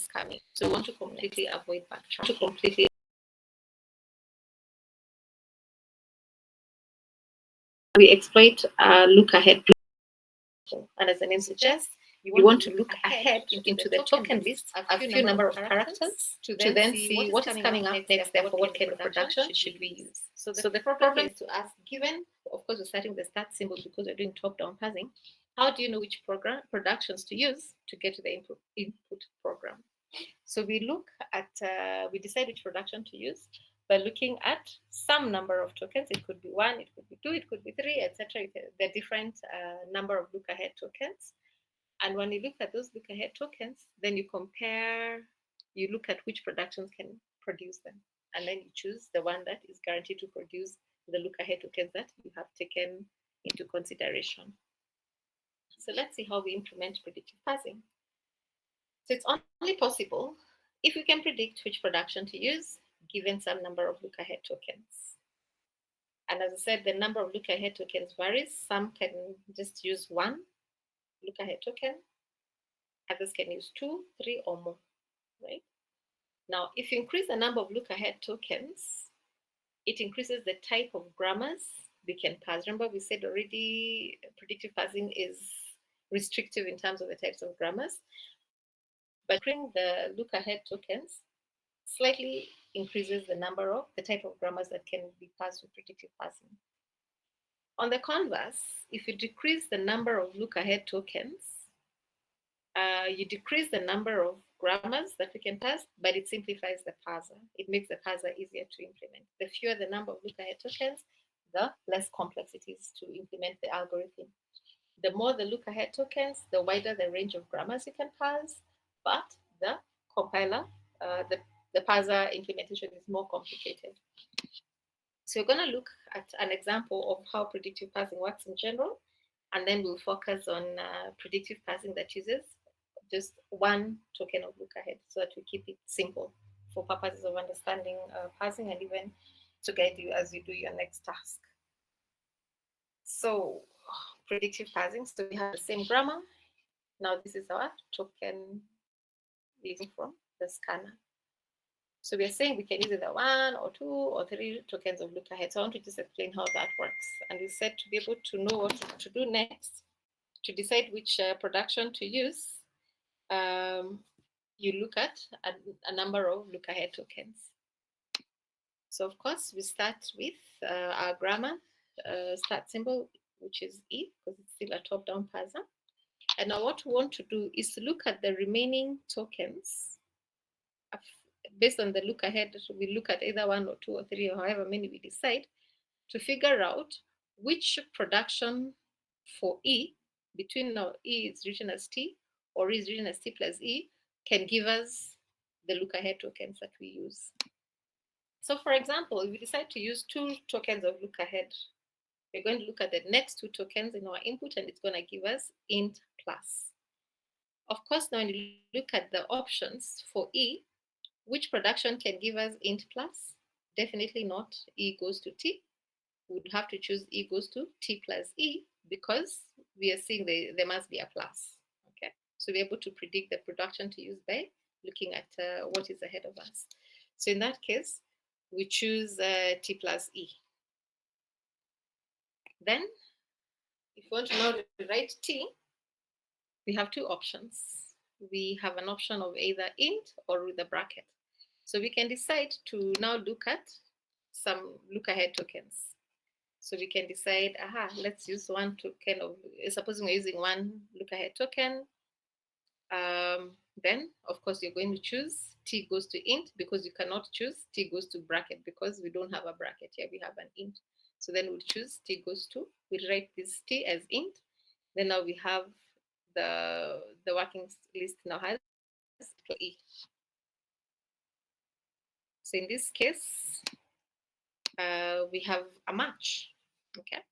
coming. So we want to completely avoid backtracking. We exploit look ahead, and as the name suggests, you want to look ahead into the token list a few number of characters to then see what is coming up next, therefore what kind of production should we use. So the problem is to ask, given, of course, we're starting the start symbol because we're doing top-down parsing, how do you know which productions to use to get to the input program? So we look at, we decide which production to use by looking at some number of tokens. It could be 1, it could be 2, it could be 3, etc. There are different number of look-ahead tokens. And when you look at those look-ahead tokens, then you compare, you look at which productions can produce them. And then you choose the one that is guaranteed to produce the look-ahead tokens that you have taken into consideration. So let's see how we implement predictive parsing. So it's only possible if we can predict which production to use given some number of look-ahead tokens. And as I said, the number of look-ahead tokens varies. Some can just use 1 look-ahead token. Others can use 2, 3, or more, right? Now, if you increase the number of look-ahead tokens, it increases the type of grammars we can parse. Remember, we said already predictive parsing is restrictive in terms of the types of grammars. But bring the look-ahead tokens slightly increases the number of the type of grammars that can be parsed with predictive parsing. On the converse, if you decrease the number of look-ahead tokens, you decrease the number of grammars that we can parse, but it simplifies the parser. It makes the parser easier to implement. The fewer the number of look-ahead tokens, the less complex it is to implement the algorithm. The more the look-ahead tokens, the wider the range of grammars you can parse, but the compiler, the parser implementation is more complicated. So we're going to look at an example of how predictive parsing works in general, and then we'll focus on predictive parsing that uses just 1 token of look ahead so that we keep it simple for purposes of understanding parsing and even to guide you as you do your next task. So predictive parsing, so we have the same grammar. Now this is our token using from the scanner. So we are saying we can use either 1 or 2 or 3 tokens of look ahead. So I want to just explain how that works. And we said to be able to know what to do next, to decide which production to use, you look at a number of look ahead tokens. So of course we start with our grammar start symbol, which is E, because it's still a top-down parser. And now what we want to do is to look at the remaining tokens. Based on the look ahead, we look at either 1 or 2 or 3 or however many we decide, to figure out which production for E, between now E is written as T or E is written as T plus E, can give us the look ahead tokens that we use. So for example, if we decide to use 2 tokens of look ahead, we're going to look at the next 2 tokens in our input, and it's going to give us int plus. Of course, now when you look at the options for E, which production can give us int plus? Definitely not E goes to T. We would have to choose E goes to T plus E because we are seeing there must be a plus. Okay, so we're able to predict the production to use by looking at what is ahead of us. So in that case, we choose T plus E. Then, if you want to now write T, we have 2 options. We have an option of either int or with a bracket. So we can decide to now look at some look ahead tokens. So we can decide, let's use 1 token of, supposing we're using 1 look ahead token. Then, of course, you're going to choose T goes to int because you cannot choose T goes to bracket because we don't have a bracket here, we have an int. So then we'll choose T goes to, we'll write this T as int. Then now we have the working list now has E. So in this case, we have a match, okay?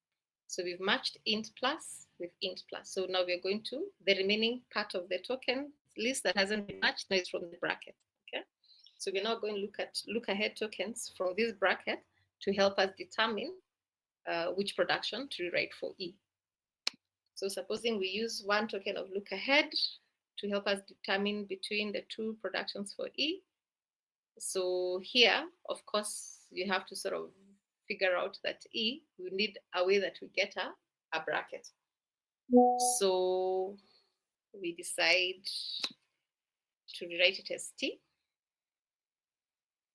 So we've matched int plus with int plus. So now we're going to, the remaining part of the token list that hasn't been matched now is from the bracket, okay? So we're now going to look at look ahead tokens from this bracket to help us determine which production to rewrite for E. So supposing we use one token of look ahead to help us determine between the two productions for E. So here, of course, you have to sort of figure out that E, we need a way that we get a bracket. So we decide to rewrite it as T,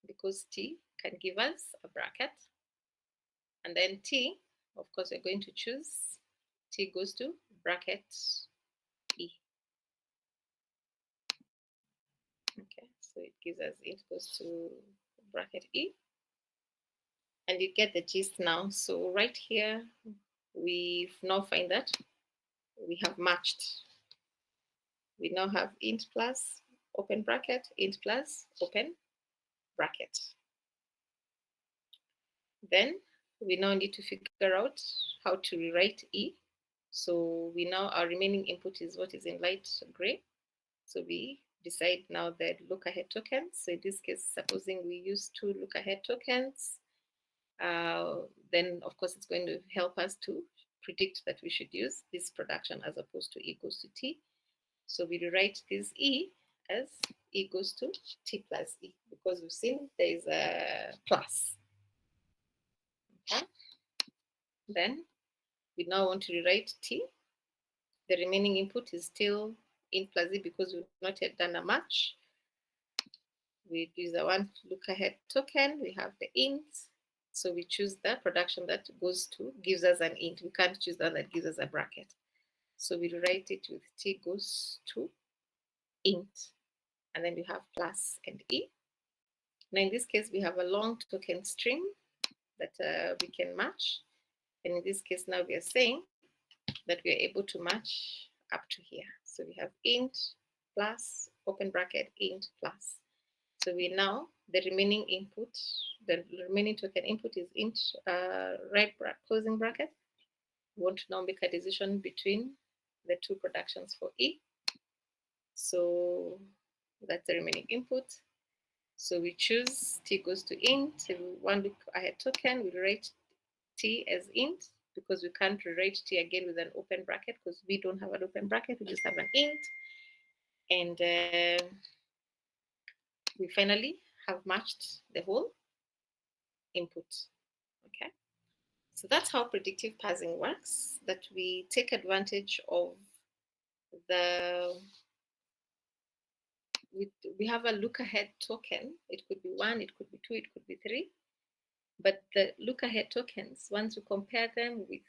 because T can give us a bracket. And then T, of course, we're going to choose T goes to bracket E. Okay, so it gives us it goes to bracket E. And you get the gist now. So right here, we now find that we have matched. We now have int plus open bracket, int plus open bracket. Then we now need to figure out how to rewrite E. So we now, our remaining input is what is in light gray. So we decide now the look ahead tokens. So in this case, supposing we use two look ahead tokens, then of course it's going to help us to predict that we should use this production as opposed to E goes to T. So we rewrite this E as E goes to T plus E, because we've seen there is a plus. Okay. Then we now want to rewrite T. The remaining input is still int plus E because we've not yet done a match. We use the one look ahead token. We have the int. So we choose the production that goes to, gives us an int. We can't choose the one that gives us a bracket. So we write it with T goes to int. And then we have plus and E. Now in this case, we have a long token string that we can match. And in this case, now we are saying that we are able to match up to here. So we have int plus open bracket int plus. So we now, the remaining input, the remaining token input is int right closing bracket. We want to now make a decision between the two productions for E. So that's the remaining input. So we choose T goes to int. If we want look ahead token, we write T as int, because we can't rewrite T again with an open bracket because we don't have an open bracket. We just have an int. And we finally have matched the whole input. Okay. So that's how predictive parsing works, that we take advantage of the, we have a look ahead token. It could be one, it could be two, it could be three. But the look ahead tokens, once we compare them with,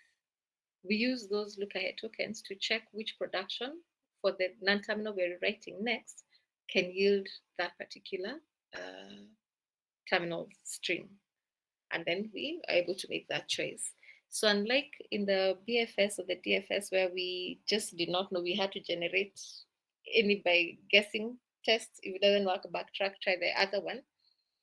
we use those look ahead tokens to check which production for the non-terminal we're writing next can yield that particular terminal string. And then we are able to make that choice. So unlike in the BFS or the DFS where we just did not know, we had to generate any by guessing tests. If it doesn't work, backtrack, try the other one.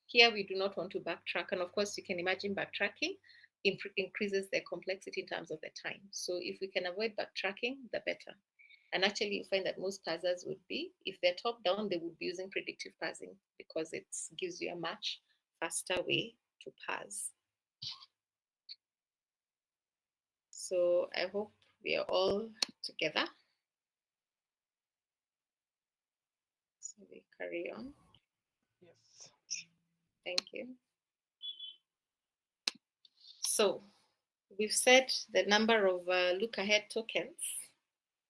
Here we do not want to backtrack. And of course, you can imagine backtracking increases the complexity in terms of the time. So if we can avoid backtracking, the better. And actually, you find that most parsers would be, if they're top down, they would be using predictive parsing because it gives you a much faster way to parse. So I hope we are all together. So we carry on. Yes. Thank you. So we've said the number of look ahead tokens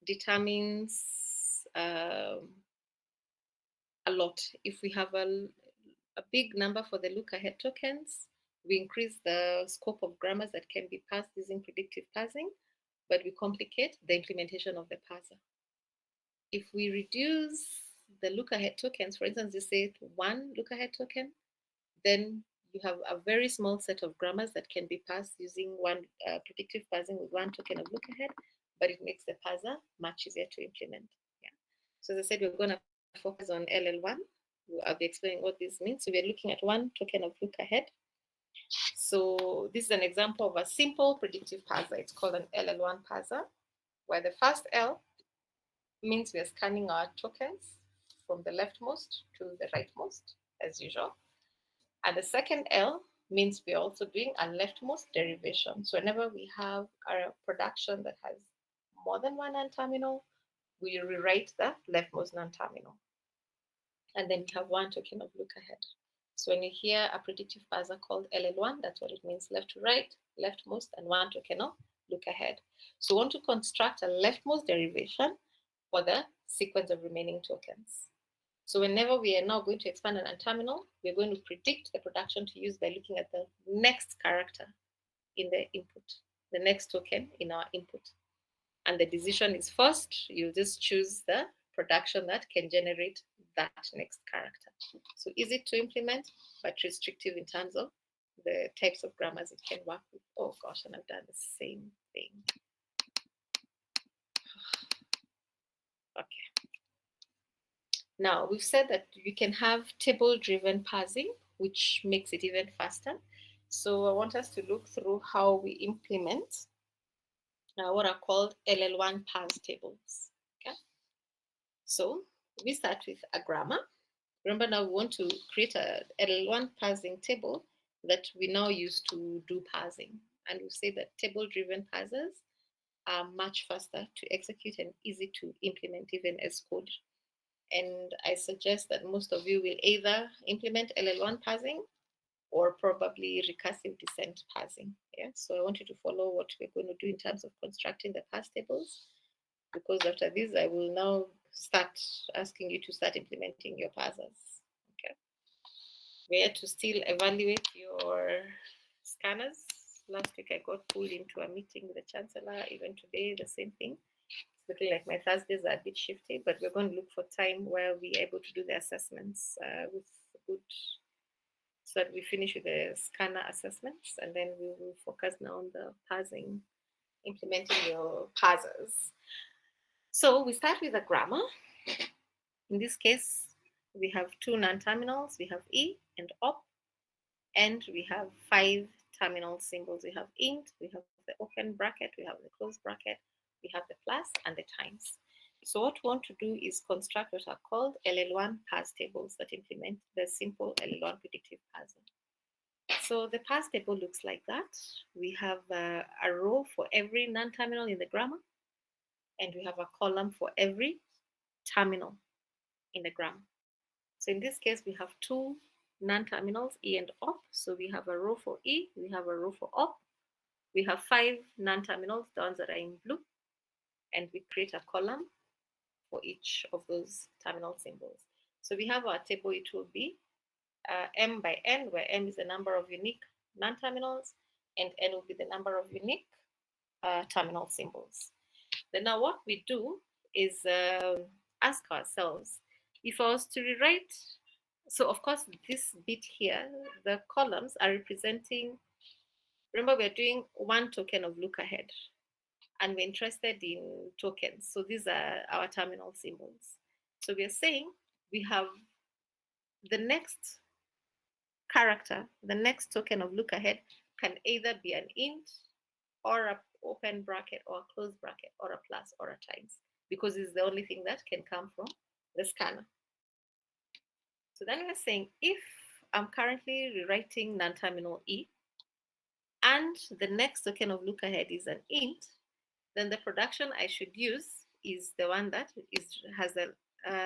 determines a lot. If we have a big number for the look ahead tokens, we increase the scope of grammars that can be parsed using predictive parsing, but we complicate the implementation of the parser. If we reduce the look ahead tokens, for instance, you say one look ahead token, then you have a very small set of grammars that can be parsed using one predictive parsing with one token of look ahead, but it makes the parser much easier to implement. Yeah. So as I said, we're going to focus on LL1. I'll be explaining what this means. So we're looking at one token of look ahead. So this is an example of a simple predictive parser. It's called an LL1 parser, where the first L means we are scanning our tokens from the leftmost to the rightmost, as usual. And the second L means we're also doing a leftmost derivation. So whenever we have a production that has more than one non-terminal, we rewrite the leftmost non-terminal. And then we have one token of look ahead. So when you hear a predictive parser called LL1, that's what it means, left to right, leftmost, and one token of look ahead. So we want to construct a leftmost derivation for the sequence of remaining tokens. So whenever we are now going to expand an terminal, we're going to predict the production to use by looking at the next character in the input, the next token in our input. And the decision is first, you just choose the production that can generate that next character. So easy to implement, but restrictive in terms of the types of grammars it can work with. Oh gosh, and I've done the same thing. Okay. Now, we've said that you can have table-driven parsing, which makes it even faster. So I want us to look through how we implement what are called LL1 parse tables. Okay. So we start with a grammar. Remember, now we want to create a LL1 parsing table that we now use to do parsing. And we say that table-driven parsers are much faster to execute and easy to implement even as code. And I suggest that most of you will either implement LL1 parsing or probably recursive descent parsing. Yeah? So I want you to follow what we're going to do in terms of constructing the parse tables, because after this, I will now start asking you to start implementing your parsers. Okay. Where to still evaluate your scanners. Last week I got pulled into a meeting with the chancellor. Even today, the same thing. It's looking like my Thursdays are a bit shifty, but we're going to look for time where we're able to do the assessments with good, so that we finish with the scanner assessments, and then we will focus now on the parsing, implementing your parsers. So we start with a grammar. In this case, we have two non-terminals. We have E and op, and we have 5 terminal symbols. We have int, we have the open bracket, we have the close bracket, we have the plus and the times. So what we want to do is construct what are called LL1 parse tables that implement the simple LL1 predictive parser. So the parse table looks like that. We have a row for every non-terminal in the grammar, and we have a column for every terminal in the grammar. So in this case, we have 2 non-terminals, E and op. So we have a row for E, we have a row for op. We have 5 non-terminals, the ones that are in blue, and we create a column for each of those terminal symbols. So we have our table, it will be M by N, where M is the number of unique non-terminals, and N will be the number of unique terminal symbols. Then now what we do is ask ourselves, if I was to rewrite, so of course this bit here, the columns are representing, remember we're doing one token of look ahead, and we're interested in tokens. So these are our terminal symbols. So we're saying we have the next character, the next token of look ahead can either be an int or an open bracket or a closed bracket or a plus or a times, because it's the only thing that can come from the scanner. So then we're saying if I'm currently rewriting non-terminal E and the next token of look ahead is an int, then the production I should use is the one that has the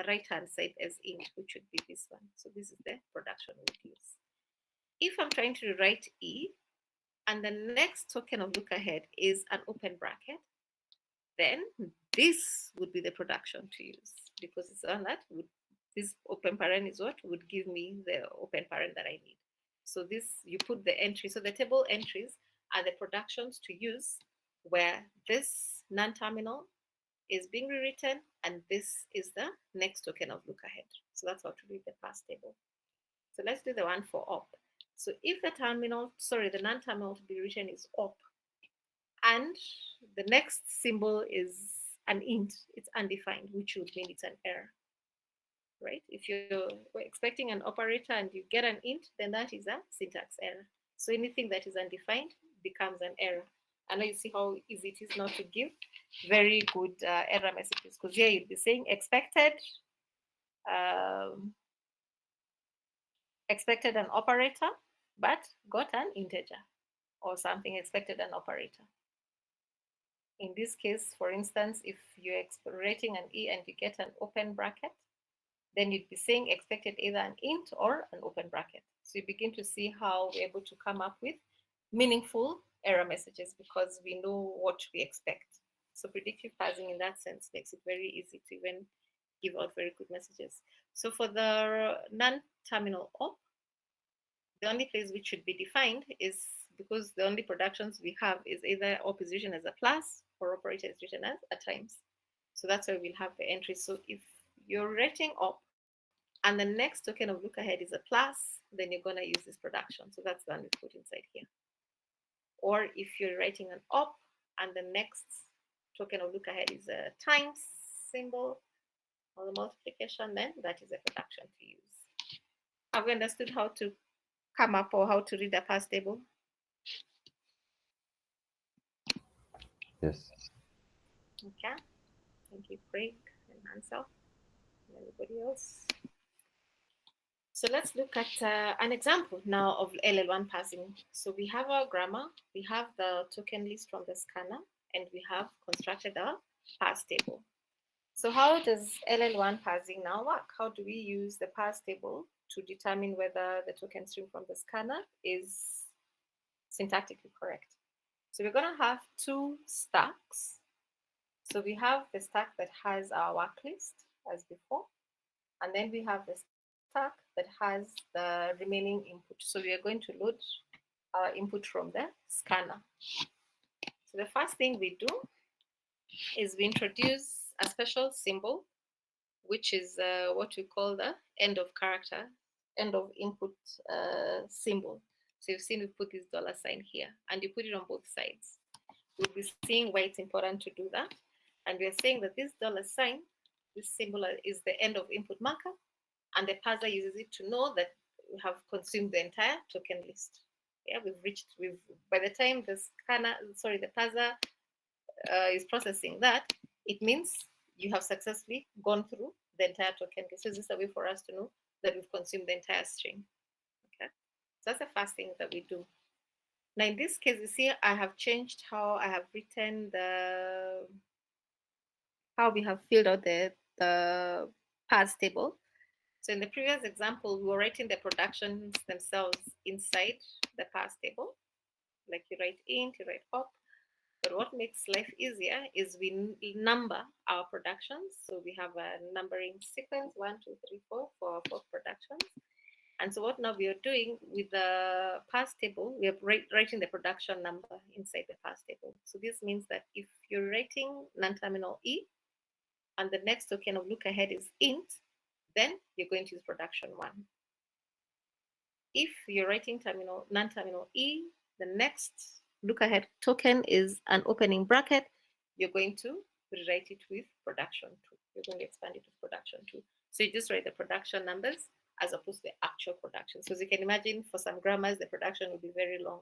right-hand side as int, which would be this one. So this is the production we would use. If I'm trying to rewrite E and the next token of look ahead is an open bracket, then this would be the production to use, because it's on that would, this open parent is what would give me the open parent that I need. So this, you put the entry. So the table entries are the productions to use where this non-terminal is being rewritten and this is the next token of look ahead. So that's how to read the parse table. So let's do the one for op. So if the the non-terminal to be written is op, and the next symbol is an int, it's undefined, which would mean it's an error, right? If you're expecting an operator and you get an int, then that is a syntax error. So anything that is undefined becomes an error. I know you see how easy it is not to give very good error messages, because here you'd be saying expected an operator, but got an integer, or something expected an operator. In this case, for instance, if you're writing an E and you get an open bracket, then you'd be saying expected either an int or an open bracket. So you begin to see how we're able to come up with meaningful error messages because we know what we expect. So predictive parsing in that sense makes it very easy to even give out very good messages. So for the non-terminal op, the only place which should be defined is because the only productions we have is either op is written as a plus or operator is written as a times. So that's why we'll have the entry. So if you're writing op and the next token of look ahead is a plus, then you're going to use this production. So that's the one we put inside here. Or if you're writing an op and the next token of look ahead is a times symbol or the multiplication, then that is a production to use. Have we understood how to come up or how to read a parse table? Yes. Okay. Thank you, Craig and Hansel and everybody else. So let's look at an example now of LL1 parsing. So we have our grammar, we have the token list from the scanner, and we have constructed a parse table. So how does LL1 parsing now work? How do we use the parse table to determine whether the token stream from the scanner is syntactically correct? So we're going to have two stacks. So we have the stack that has our work list as before, and then we have the stack that has the remaining input. So we are going to load our input from the scanner. So the first thing we do is we introduce a special symbol, which is what we call the end of character, end of input symbol. So you've seen we put this dollar sign here, and you put it on both sides. We'll be seeing why it's important to do that. And we are saying that this dollar sign, this symbol is the end of input marker, and the parser uses it to know that we have consumed the entire token list. Yeah, by the time the parser is processing that, it means you have successfully gone through the entire token list. So this is a way for us to know that we've consumed the entire string. Okay, so that's the first thing that we do. Now in this case, you see, I have changed how I have written how we have filled out the parse table. So in the previous example, we were writing the productions themselves inside the parse table. Like you write int, you write op. But what makes life easier is we number our productions. So we have a numbering sequence, 1, 2, 3, 4 for our 4 productions. And so what now we are doing with the parse table, we are writing the production number inside the parse table. So this means that if you're writing non-terminal E and the next token of look ahead is int, then you're going to use production 1. If you're writing non-terminal E, the next look ahead token is an opening bracket, you're going to rewrite it with production 2. You're going to expand it with production 2. So you just write the production numbers as opposed to the actual production. So as you can imagine, for some grammars, the production will be very long.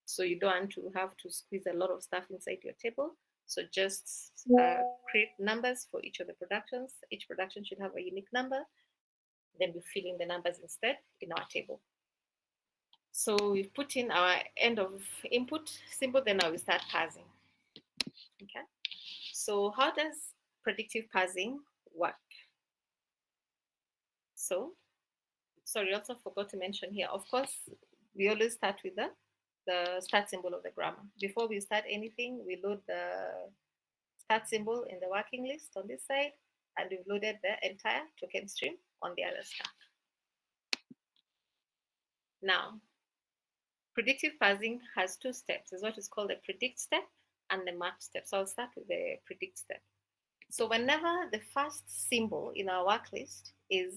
So you don't want to have to squeeze a lot of stuff inside your table. So just create numbers for each of the productions. Each production should have a unique number. Then we fill in the numbers instead in our table. So we put in our end of input symbol, then now we start parsing. Okay. So how does predictive parsing work? So, sorry, also forgot to mention here, of course, we always start with the start symbol of the grammar. Before we start anything, we load the start symbol in the working list on this side, and we've loaded the entire token stream on the other stack. Now, predictive parsing has 2 steps. There's what is called the predict step and the match step. So I'll start with the predict step. So whenever the first symbol in our work list is,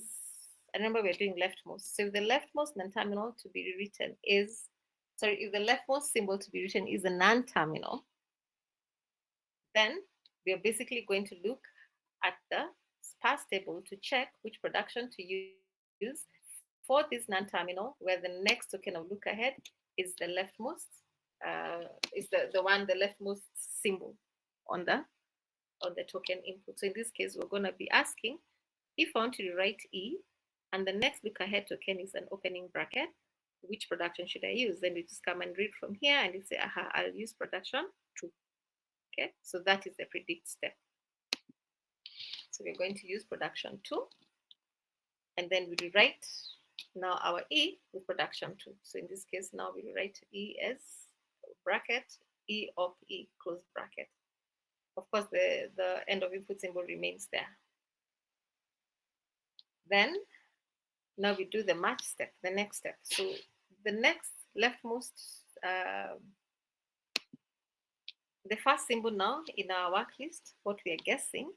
and remember we're doing leftmost. So if the leftmost non-terminal to be written is, sorry, if the leftmost symbol to be written is a non-terminal, then we are basically going to look at the parse table to check which production to use for this non-terminal, where the next token of look ahead is the leftmost, is the leftmost symbol on the token input. So in this case, we're going to be asking if I want to write E and the next look ahead token is an opening bracket, which production should I use? Then you just come and read from here and you say, aha, I'll use production 2. Okay, so that is the predict step. So we're going to use production 2, and then we rewrite now our E with production 2. So in this case, now we write E as bracket, E of E, close bracket. Of course, the end of input symbol remains there. Then now we do the match step, the next step. So the next leftmost, the first symbol now in our work list, what we are guessing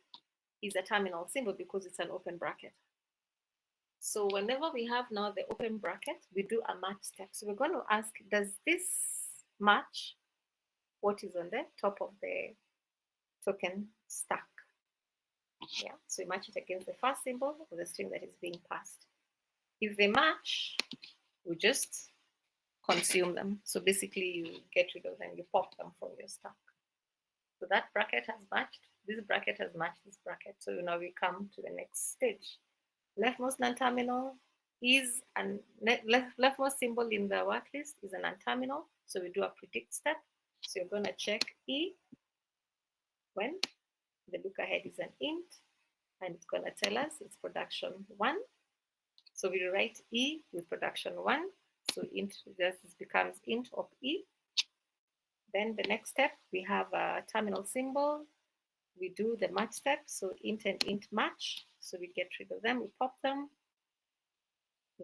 is a terminal symbol because it's an open bracket. So whenever we have now the open bracket, we do a match step. So we're going to ask, does this match what is on the top of the token stack? Yeah, so we match it against the first symbol of the string that is being passed. If they match, we just consume them. So basically you get rid of them, you pop them from your stack. So that bracket has matched, this bracket has matched this bracket. So now we come to the next stage. Leftmost non-terminal is an leftmost symbol in the work list is a non-terminal. So we do a predict step. So you're going to check E when the look ahead is an int, and it's going to tell us it's production 1. So we write E with production 1. So int just becomes int of E. Then the next step, we have a terminal symbol. We do the match step. So int and int match. So we get rid of them, we pop them.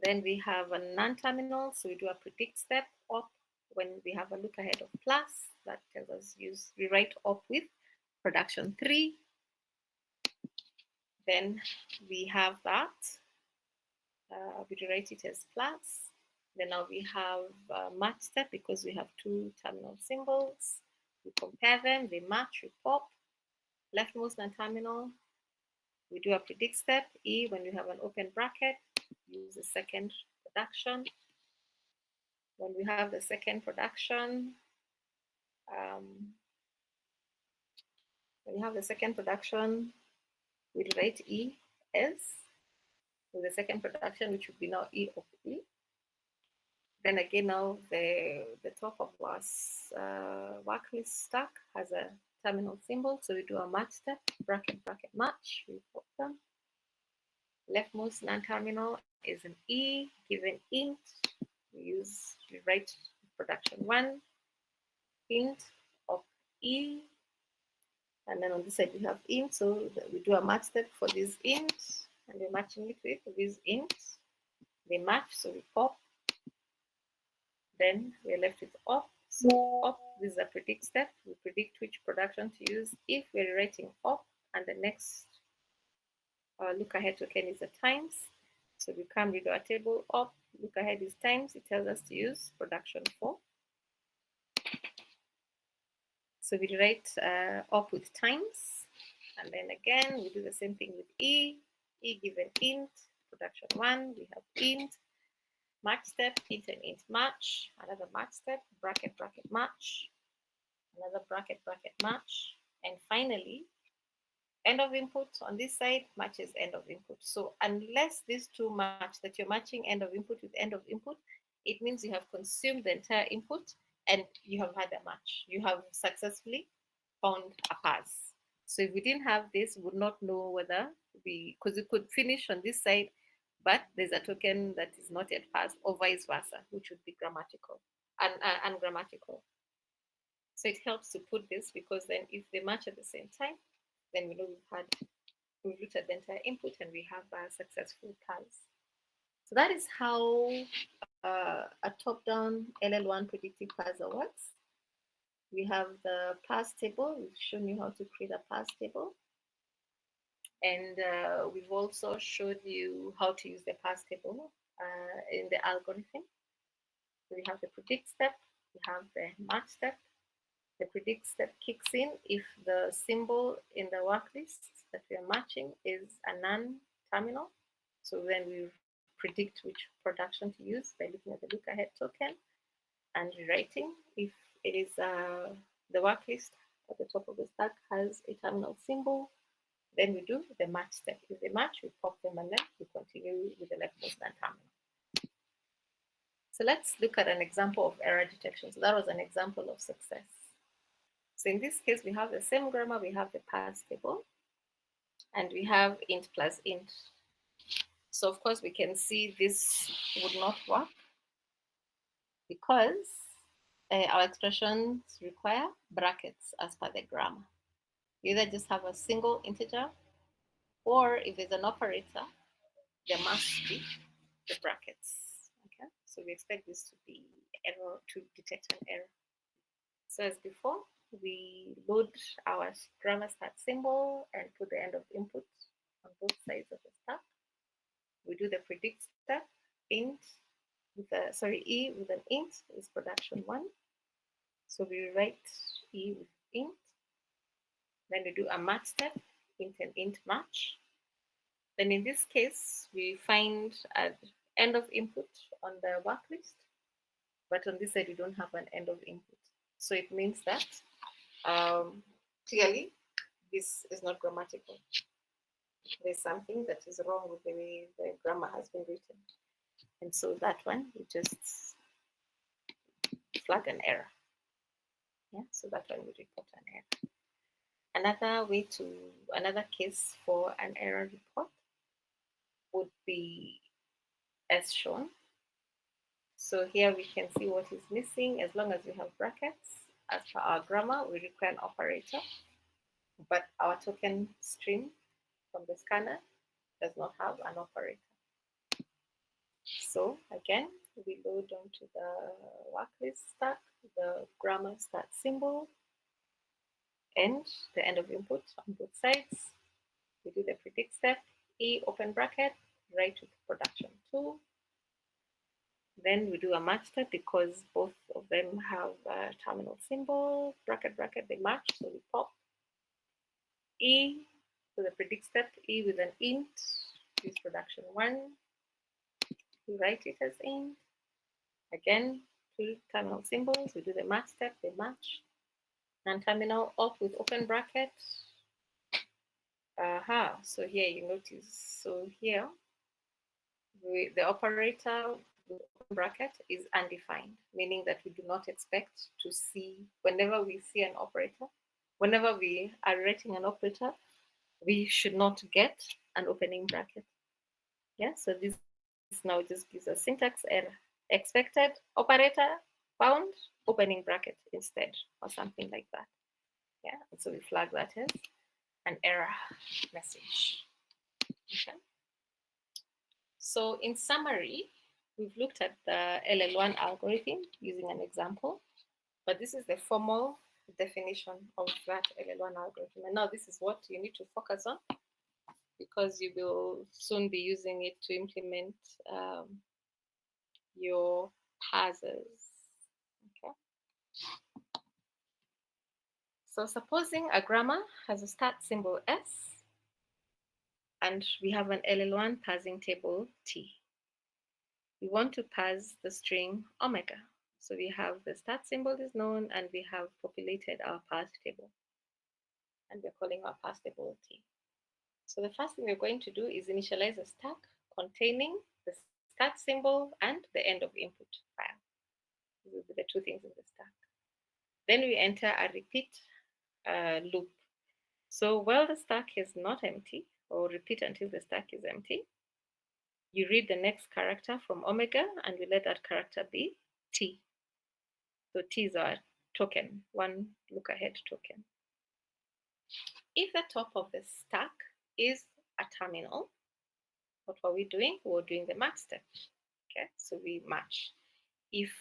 Then we have a non-terminal. So we do a predict step op when we have a look ahead of plus. That tells us rewrite op with production 3. Then we have that. We rewrite it as plus. Then now we have a match step because we have 2 terminal symbols. We compare them, they match, we pop. Leftmost non-terminal, we do a predict step. E, when we have an open bracket, use the second production. When we have the second production, we write E as with the second production, which would be now E of E. Then again, now the top of our work list stack has a terminal symbol. So we do a match step, bracket, bracket, match. We put them. Leftmost non-terminal is an E given int. We write production 1, int of E. And then on this side we have int. So we do a match step for this int. And we're matching it with this int. They match, so we pop. Then we're left with op. So op, this is a predict step. We predict which production to use if we're writing op, and the next look ahead token is a times. So we come with our table op, look ahead is times. It tells us to use production 4. So we write op with times, and then again we do the same thing with E given int, production 1. We have int. Match step, int and int match, another match step, bracket, bracket, match, another bracket, bracket, match, and finally, end of input on this side matches end of input. So unless these two match, that you're matching end of input with end of input, it means you have consumed the entire input and you have had a match. You have successfully found a pass. So if we didn't have this, we would not know whether because we could finish on this side, but there's a token that is not yet passed, or vice versa, which would be grammatical and ungrammatical. So it helps to put this because then if they match at the same time, then we know we've looked at the entire input and we have a successful pass. So that is how a top-down LL1 predictive parser works. We have the pass table. We've shown you how to create a pass table. And we've also showed you how to use the pass table in the algorithm. So we have the predict step, we have the match step. The predict step kicks in if the symbol in the work list that we are matching is a non-terminal. So then we predict which production to use by looking at the look ahead token and rewriting. If it is the work list at the top of the stack has a terminal symbol, then we do the match step. If they match, we pop them and then we continue with the leftmost non-terminal. So let's look at an example of error detection. So that was an example of success. So in this case, we have the same grammar, we have the parse table, and we have int plus int. So of course we can see this would not work because our expressions require brackets as per the grammar. You either just have a single integer, or if it's an operator, there must be the brackets. Okay, so we expect this to be error, to detect an error. So as before, we load our grammar start symbol and put the end of input on both sides of the stack. We do the predict step. Int with a, sorry, E with an int is production 1. So we write E with int. Then we do a match step, int and int match. Then in this case, we find an end of input on the work list, but on this side, we don't have an end of input. So it means that clearly this is not grammatical. There's something that is wrong with the way the grammar has been written. And so that one, we just flag an error. Yeah, so that one we report an error. Another case for an error report would be as shown. So here we can see what is missing. As long as we have brackets, as per our grammar, we require an operator, but our token stream from the scanner does not have an operator. So again, we load onto the worklist stack, the grammar start symbol, and the end of input on both sides. We do the predict step, E open bracket, write with production 2. Then we do a match step because both of them have a terminal symbol, bracket, bracket, they match. So we pop E to the predict step, E with an int, use production 1. We write it as int. Again, 2 terminal symbols, we do the match step, they match. Non-terminal op with open bracket. So here you notice, so here the operator with open bracket is undefined, meaning that we do not expect to see, whenever we see an operator, whenever we are writing an operator, we should not get an opening bracket. Yeah, so this now just gives a syntax error. Expected operator found opening bracket instead, or something like that. Yeah, and so we flag that as an error message. Okay. So in summary, we've looked at the LL1 algorithm using an example, but this is the formal definition of that LL1 algorithm. And now this is what you need to focus on because you will soon be using it to implement your parsers. Okay. So supposing a grammar has a start symbol S and we have an LL1 parsing table T. We want to parse the string omega. So we have the start symbol is known and we have populated our parse table. And we're calling our parse table T. So the first thing we're going to do is initialize a stack containing the start symbol and the end of input file. These will be the 2 things in the stack. Then we enter a repeat loop. So while the stack is not empty, or repeat until the stack is empty, you read the next character from omega and we let that character be T. So T is our token, 1 look ahead token. If the top of the stack is a terminal, what are we doing? We're doing the match step. Okay, so we match. If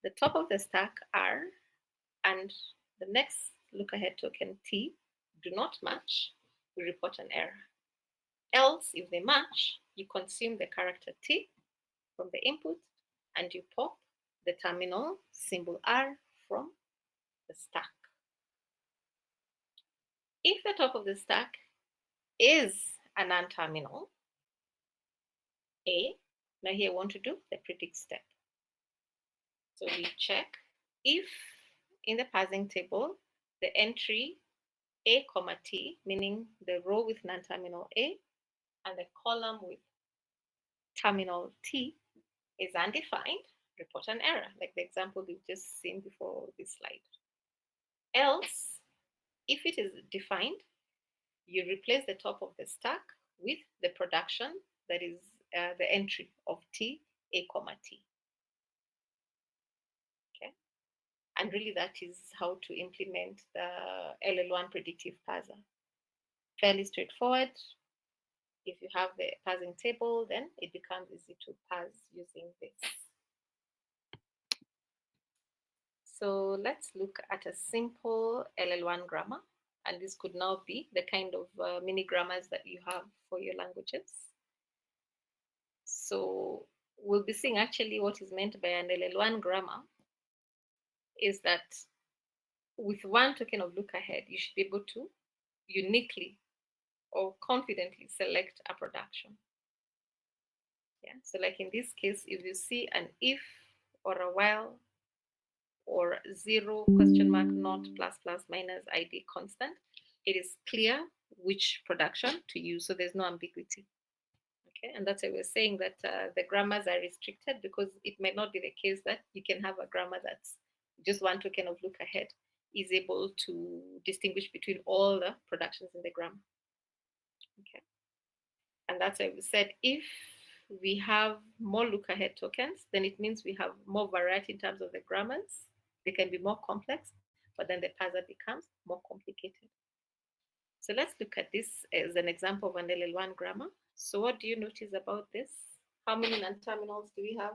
the top of the stack R and the next look ahead token T do not match, we report an error. Else, if they match, you consume the character T from the input and you pop the terminal symbol R from the stack. If the top of the stack is a non-terminal, now here I want to do the predict step. So we check if in the parsing table, the entry A, T, meaning the row with non-terminal A and the column with terminal T is undefined, report an error, like the example we've just seen before this slide. Else, if it is defined, you replace the top of the stack with the production, that is the entry of T, A, comma T. Okay. And really that is how to implement the LL1 predictive parser. Fairly straightforward. If you have the parsing table, then it becomes easy to parse using this. So let's look at a simple LL1 grammar. And this could now be the kind of mini grammars that you have for your languages. So we'll be seeing actually what is meant by an LL1 grammar is that with one token of look ahead, you should be able to uniquely or confidently select a production. Yeah. So like in this case, if you see an if or a while or zero question mark not plus plus minus id constant, it is clear which production to use. So there's no ambiguity. Okay, and that's why we're saying that the grammars are restricted, because it might not be the case that you can have a grammar that's just one token of look ahead is able to distinguish between all the productions in the grammar. Okay, and that's why we said if we have more look ahead tokens, then it means we have more variety in terms of the grammars. They can be more complex, but then the parser becomes more complicated. So let's look at this as an example of an LL1 grammar. So what do you notice about this? How many non-terminals do we have?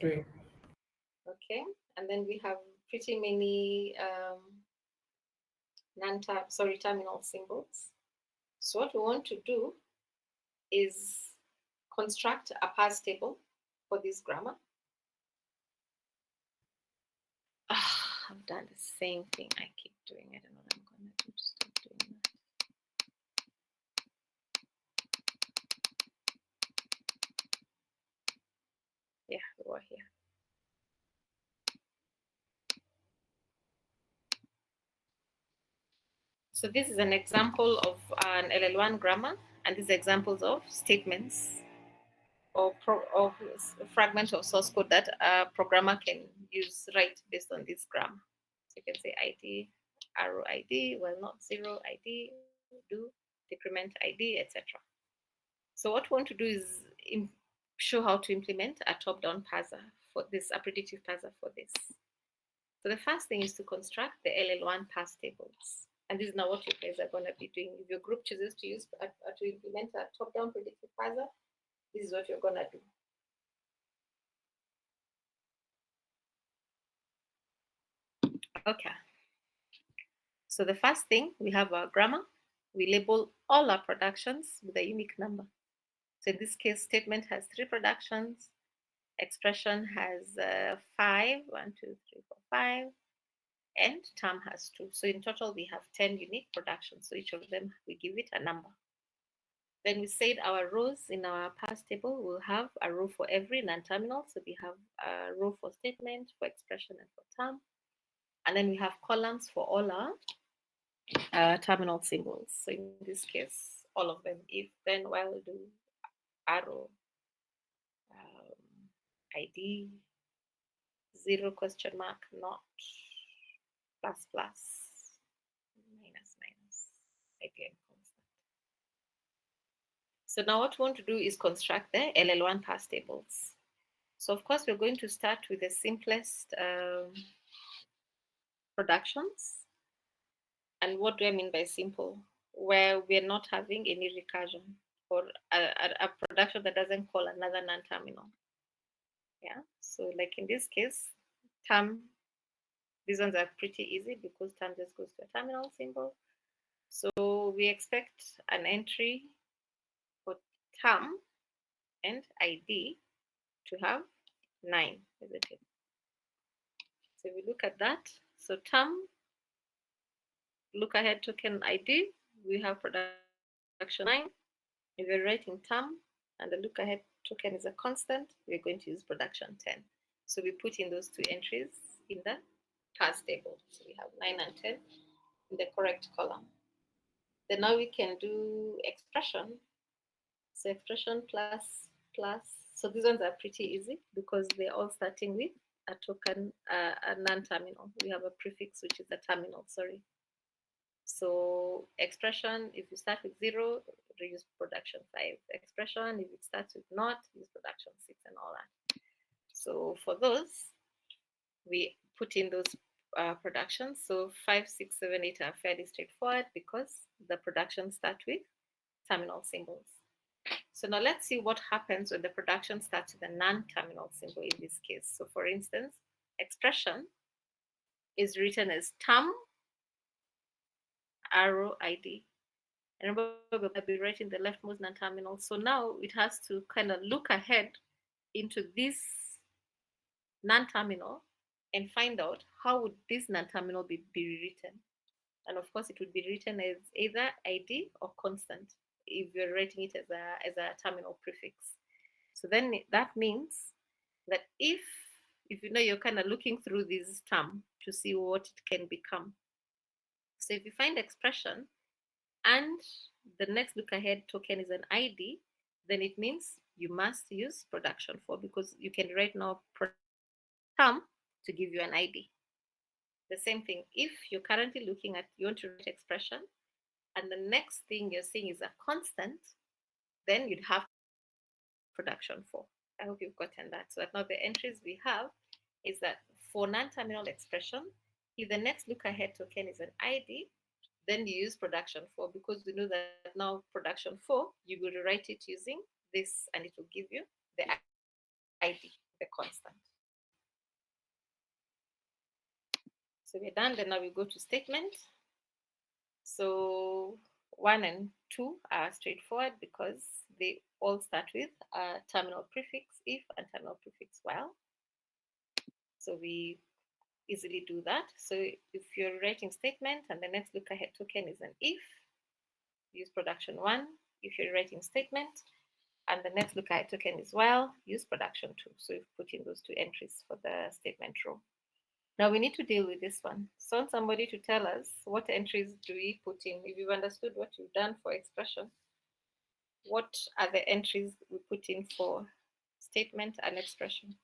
3. Okay, and then we have pretty many terminal symbols. So what we want to do is construct a parse table for this grammar. I've done the same thing. I keep doing. I don't know what I'm going to do to stop doing that. Yeah, we were here. So this is an example of an LL1 grammar, and these are examples of statements or fragments of source code that a programmer can use right based on this grammar. So you can say ID, arrow ID, well, not zero ID, do, decrement ID, etc. So what we want to do is show how to implement a top-down parser for this, a predictive parser for this. So the first thing is to construct the LL1 parse tables. And this is now what you guys are going to be doing. If your group chooses to use to implement a top-down predictive parser, this is what you're going to do. Okay. So the first thing, we have our grammar. We label all our productions with a unique number. So in this case, statement has 3 productions. Expression has 5, 1, 2, 3, 4, 5. And term has 2. So in total, we have 10 unique productions. So each of them, we give it a number. Then we said our rows in our parse table will have a row for every non-terminal. So we have a row for statement, for expression, and for term. And then we have columns for all our terminal symbols. So in this case, all of them, if, then, while, do, arrow, ID, zero, question mark, not, plus, plus, minus, minus, again, constant. So now what we want to do is construct the LL1 parse tables. So of course, we're going to start with the simplest productions. And what do I mean by simple? Where we're not having any recursion or a production that doesn't call another non-terminal. Yeah, so like in this case, term, these ones are pretty easy because term just goes to a terminal symbol. So we expect an entry for term and ID to have 9, isn't it? So we look at that. So term, look ahead token ID, we have production 9. If we're writing term and the look ahead token is a constant, we're going to use production 10. So we put in those 2 entries in the parse table. So we have 9 and 10 in the correct column. Then now we can do expression. So expression plus plus So these ones are pretty easy because they're all starting with a token, a non-terminal. We have a prefix, which is a terminal, sorry. So expression, if you start with 0, use production 5. Expression, if it starts with not, use production 6 and all that. So for those, we put in those productions. So 5, 6, 7, 8 are fairly straightforward because the productions start with terminal symbols. So now let's see what happens when the production starts with a non-terminal symbol in this case. So for instance, expression is written as term arrow ID. And remember, we're going to be writing the leftmost non-terminal. So now it has to kind of look ahead into this non-terminal and find out how would this non-terminal be rewritten. And of course, it would be written as either ID or constant if you're writing it as a terminal prefix. So then that means that if you know you're kind of looking through this term to see what it can become. So if you find expression and the next look ahead token is an ID, then it means you must use production for, because you can write now term to give you an ID. The same thing, if you're currently looking at, you want to write expression, and the next thing you're seeing is a constant, then you'd have production for. I hope you've gotten that. So that now the entries we have is that for non-terminal expression, if the next look ahead token is an ID, then you use production for, because we know that now production for, you will write it using this and it will give you the ID, the constant. So we're done. Then now we go to statement. So 1 and 2 are straightforward because they all start with a terminal prefix if and terminal prefix while. So we easily do that. So if you're writing statement and the next look ahead token is an if, use production 1. If you're writing statement and the next look ahead token is while, use production 2. So we've put in those 2 entries for the statement row. Now we need to deal with this one. So I want somebody to tell us what entries do we put in. If you've understood what you've done for expression, what are the entries we put in for statement and expression?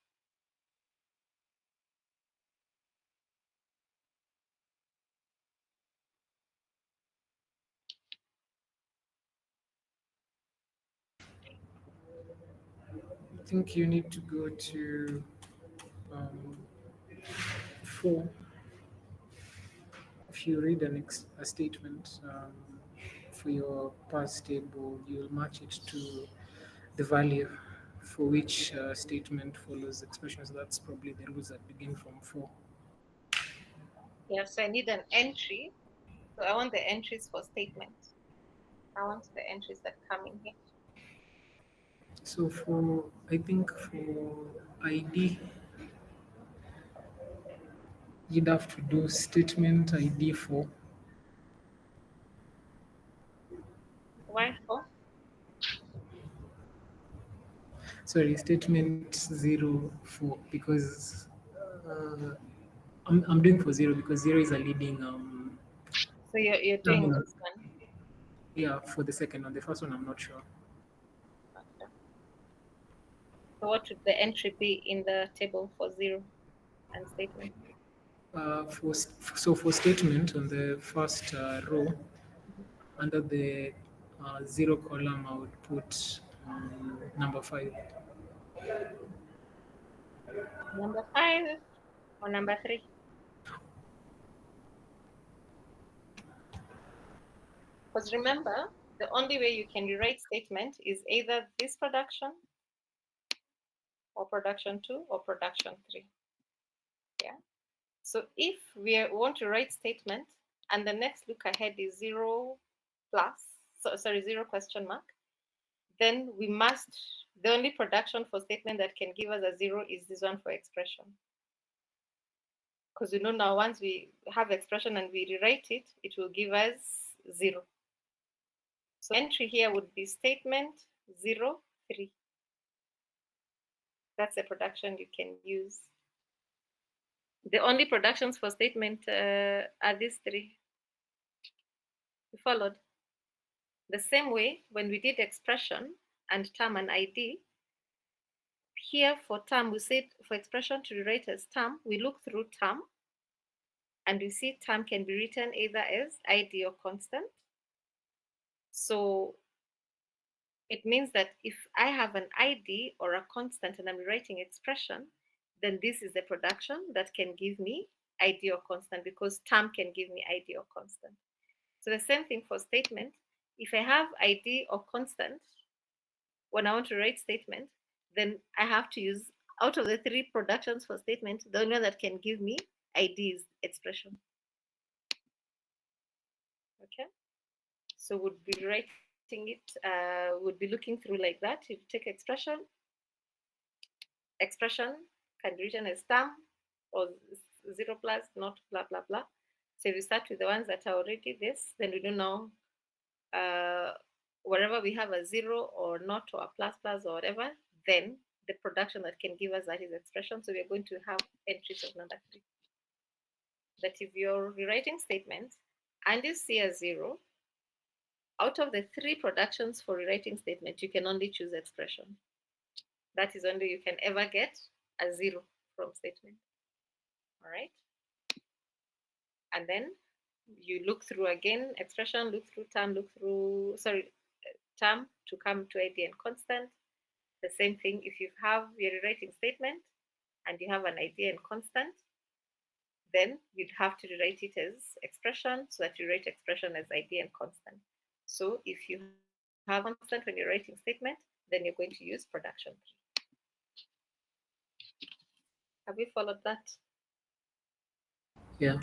I think you need to go to 4. If you read a statement for your parse table, you'll match it to the value for which statement follows expression. So that's probably the rules that begin from 4. Yeah, so I need an entry. So I want the entries for statement. I want the entries that come in here. So I think for ID, you'd have to do statement ID 4. Why 4? Sorry, statement 0 4, because I'm doing for 0 because 0 is a leading So you're doing terminal. this one. Yeah, for the second one. The first one, I'm not sure. Okay. So what would the entry be in the table for 0 and statement? For statement on the first row, under the 0 column, I would put number 5. Number 5 or number 3? Because remember, the only way you can rewrite statement is either this production or production 2 or production 3. Yeah. So if we want to write statement and the next look ahead is 0 plus, so sorry, 0 question mark, then we must, the only production for statement that can give us a 0 is this one for expression. Because we know now once we have expression and we rewrite it, it will give us 0. So entry here would be statement 0, 3. That's a production you can use. The only productions for statement are these 3. You followed? The same way when we did expression and term and ID, here for term, we said for expression to rewrite as term, we look through term, and we see term can be written either as id or constant. So it means that if I have an id or a constant and I'm rewriting expression, then this is the production that can give me id or constant, because term can give me id or constant. So the same thing for statement. If I have id or constant, when I want to write statement, then I have to use, out of the three productions for statement, the only one that can give me id is expression. Okay, so would be writing it, would be looking through like that. You take expression can be written as term or 0 plus, not blah blah blah. So if we start with the ones that are already this, then we do know wherever we have a 0 or not or a plus plus or whatever, then the production that can give us that is expression. So we're going to have entries of number 3. That if you're rewriting statements and you see a 0, out of the 3 productions for rewriting statement, you can only choose expression. That is only you can ever get a 0 from statement. All right. And then you look through again, expression, look through term, term to come to id and constant. The same thing if you have your rewriting statement and you have an id and constant, then you'd have to rewrite it as expression, so that you write expression as id and constant. So if you have constant when you're writing statement, then you're going to use production 3. Have you followed that? Yeah.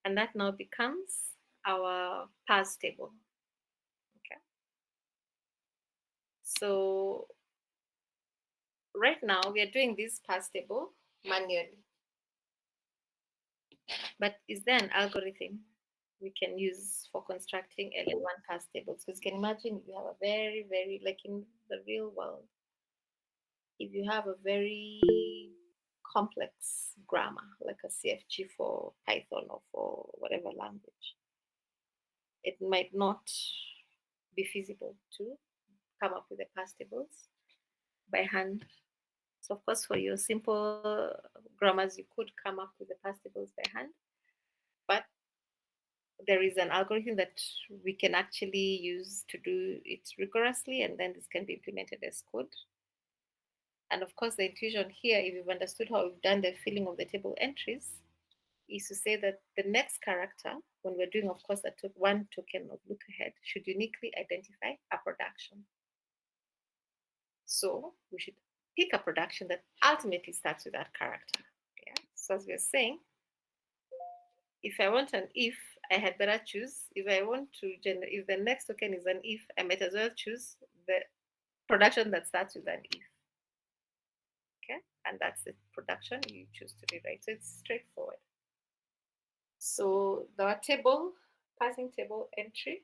And that now becomes our parse table. Okay. So right now we are doing this parse table manually. But is there an algorithm we can use for constructing LL1 parse tables? Because you can imagine if you have a very, very, like in the real world, if you have a very complex grammar, like a CFG for Python or for whatever language, it might not be feasible to come up with the parse tables by hand. So of course, for your simple grammars, you could come up with the parse tables by hand, but there is an algorithm that we can actually use to do it rigorously, and then this can be implemented as code. And of course, the intuition here, if you've understood how we've done the filling of the table entries, is to say that the next character, when we're doing, of course, one token of look ahead, should uniquely identify a production. So we should pick a production that ultimately starts with that character. Yeah. So as we're saying, if I want an if, I had better choose. If I want to generate, if the next token is an if, I might as well choose the production that starts with an if. Okay, and that's the production you choose to rewrite. So it's straightforward. So the table, parsing table entry,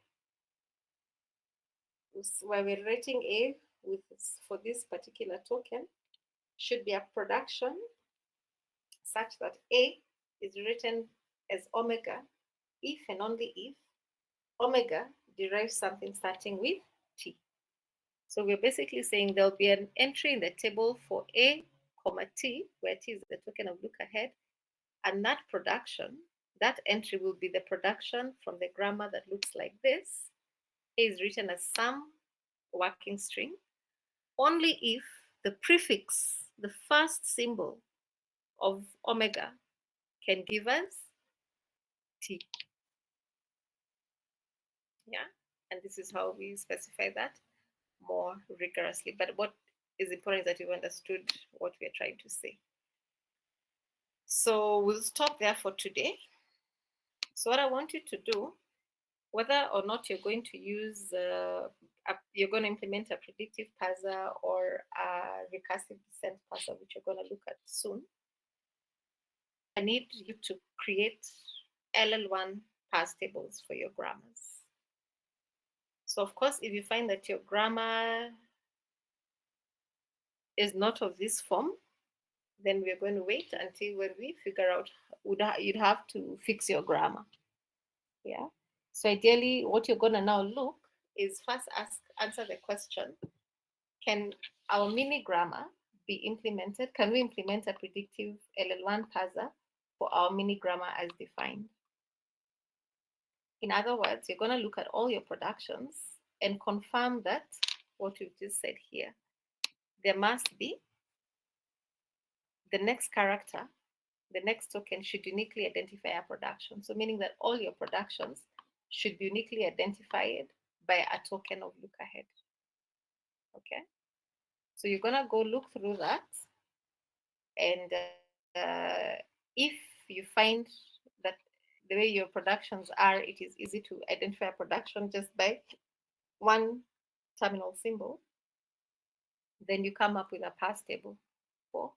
where we're writing A with for this particular token, should be a production such that A is written as omega if and only if omega derives something starting with T. So we're basically saying there'll be an entry in the table for A, comma T, where T is the token of look ahead, and that production, that entry will be the production from the grammar that looks like this. A is written as some working string, only if the prefix, the first symbol of omega, can give us T. Yeah, and this is how we specify that more rigorously. But what is important is that you've understood what we're trying to say. So we'll stop there for today. So what I want you to do, whether or not you're going to use, you're going to implement a predictive parser or a recursive descent parser, which you're going to look at soon, I need you to create LL1 parse tables for your grammars. So of course, if you find that your grammar is not of this form, then we're going to wait until when we figure out, you'd have to fix your grammar. Yeah. So ideally, what you're gonna now look is first answer the question: can our mini grammar be implemented? Can we implement a predictive LL1 parser for our mini grammar as defined? In other words, you're going to look at all your productions and confirm that what we've just said here, there must be the next character, the next token should uniquely identify a production. So meaning that all your productions should be uniquely identified by a token of look ahead. Okay. So you're going to go look through that. And if you find that the way your productions are, it is easy to identify a production just by one terminal symbol, then you come up with a parse table for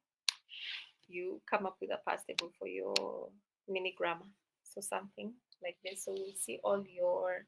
your mini grammar. So something like this. So we'll see all your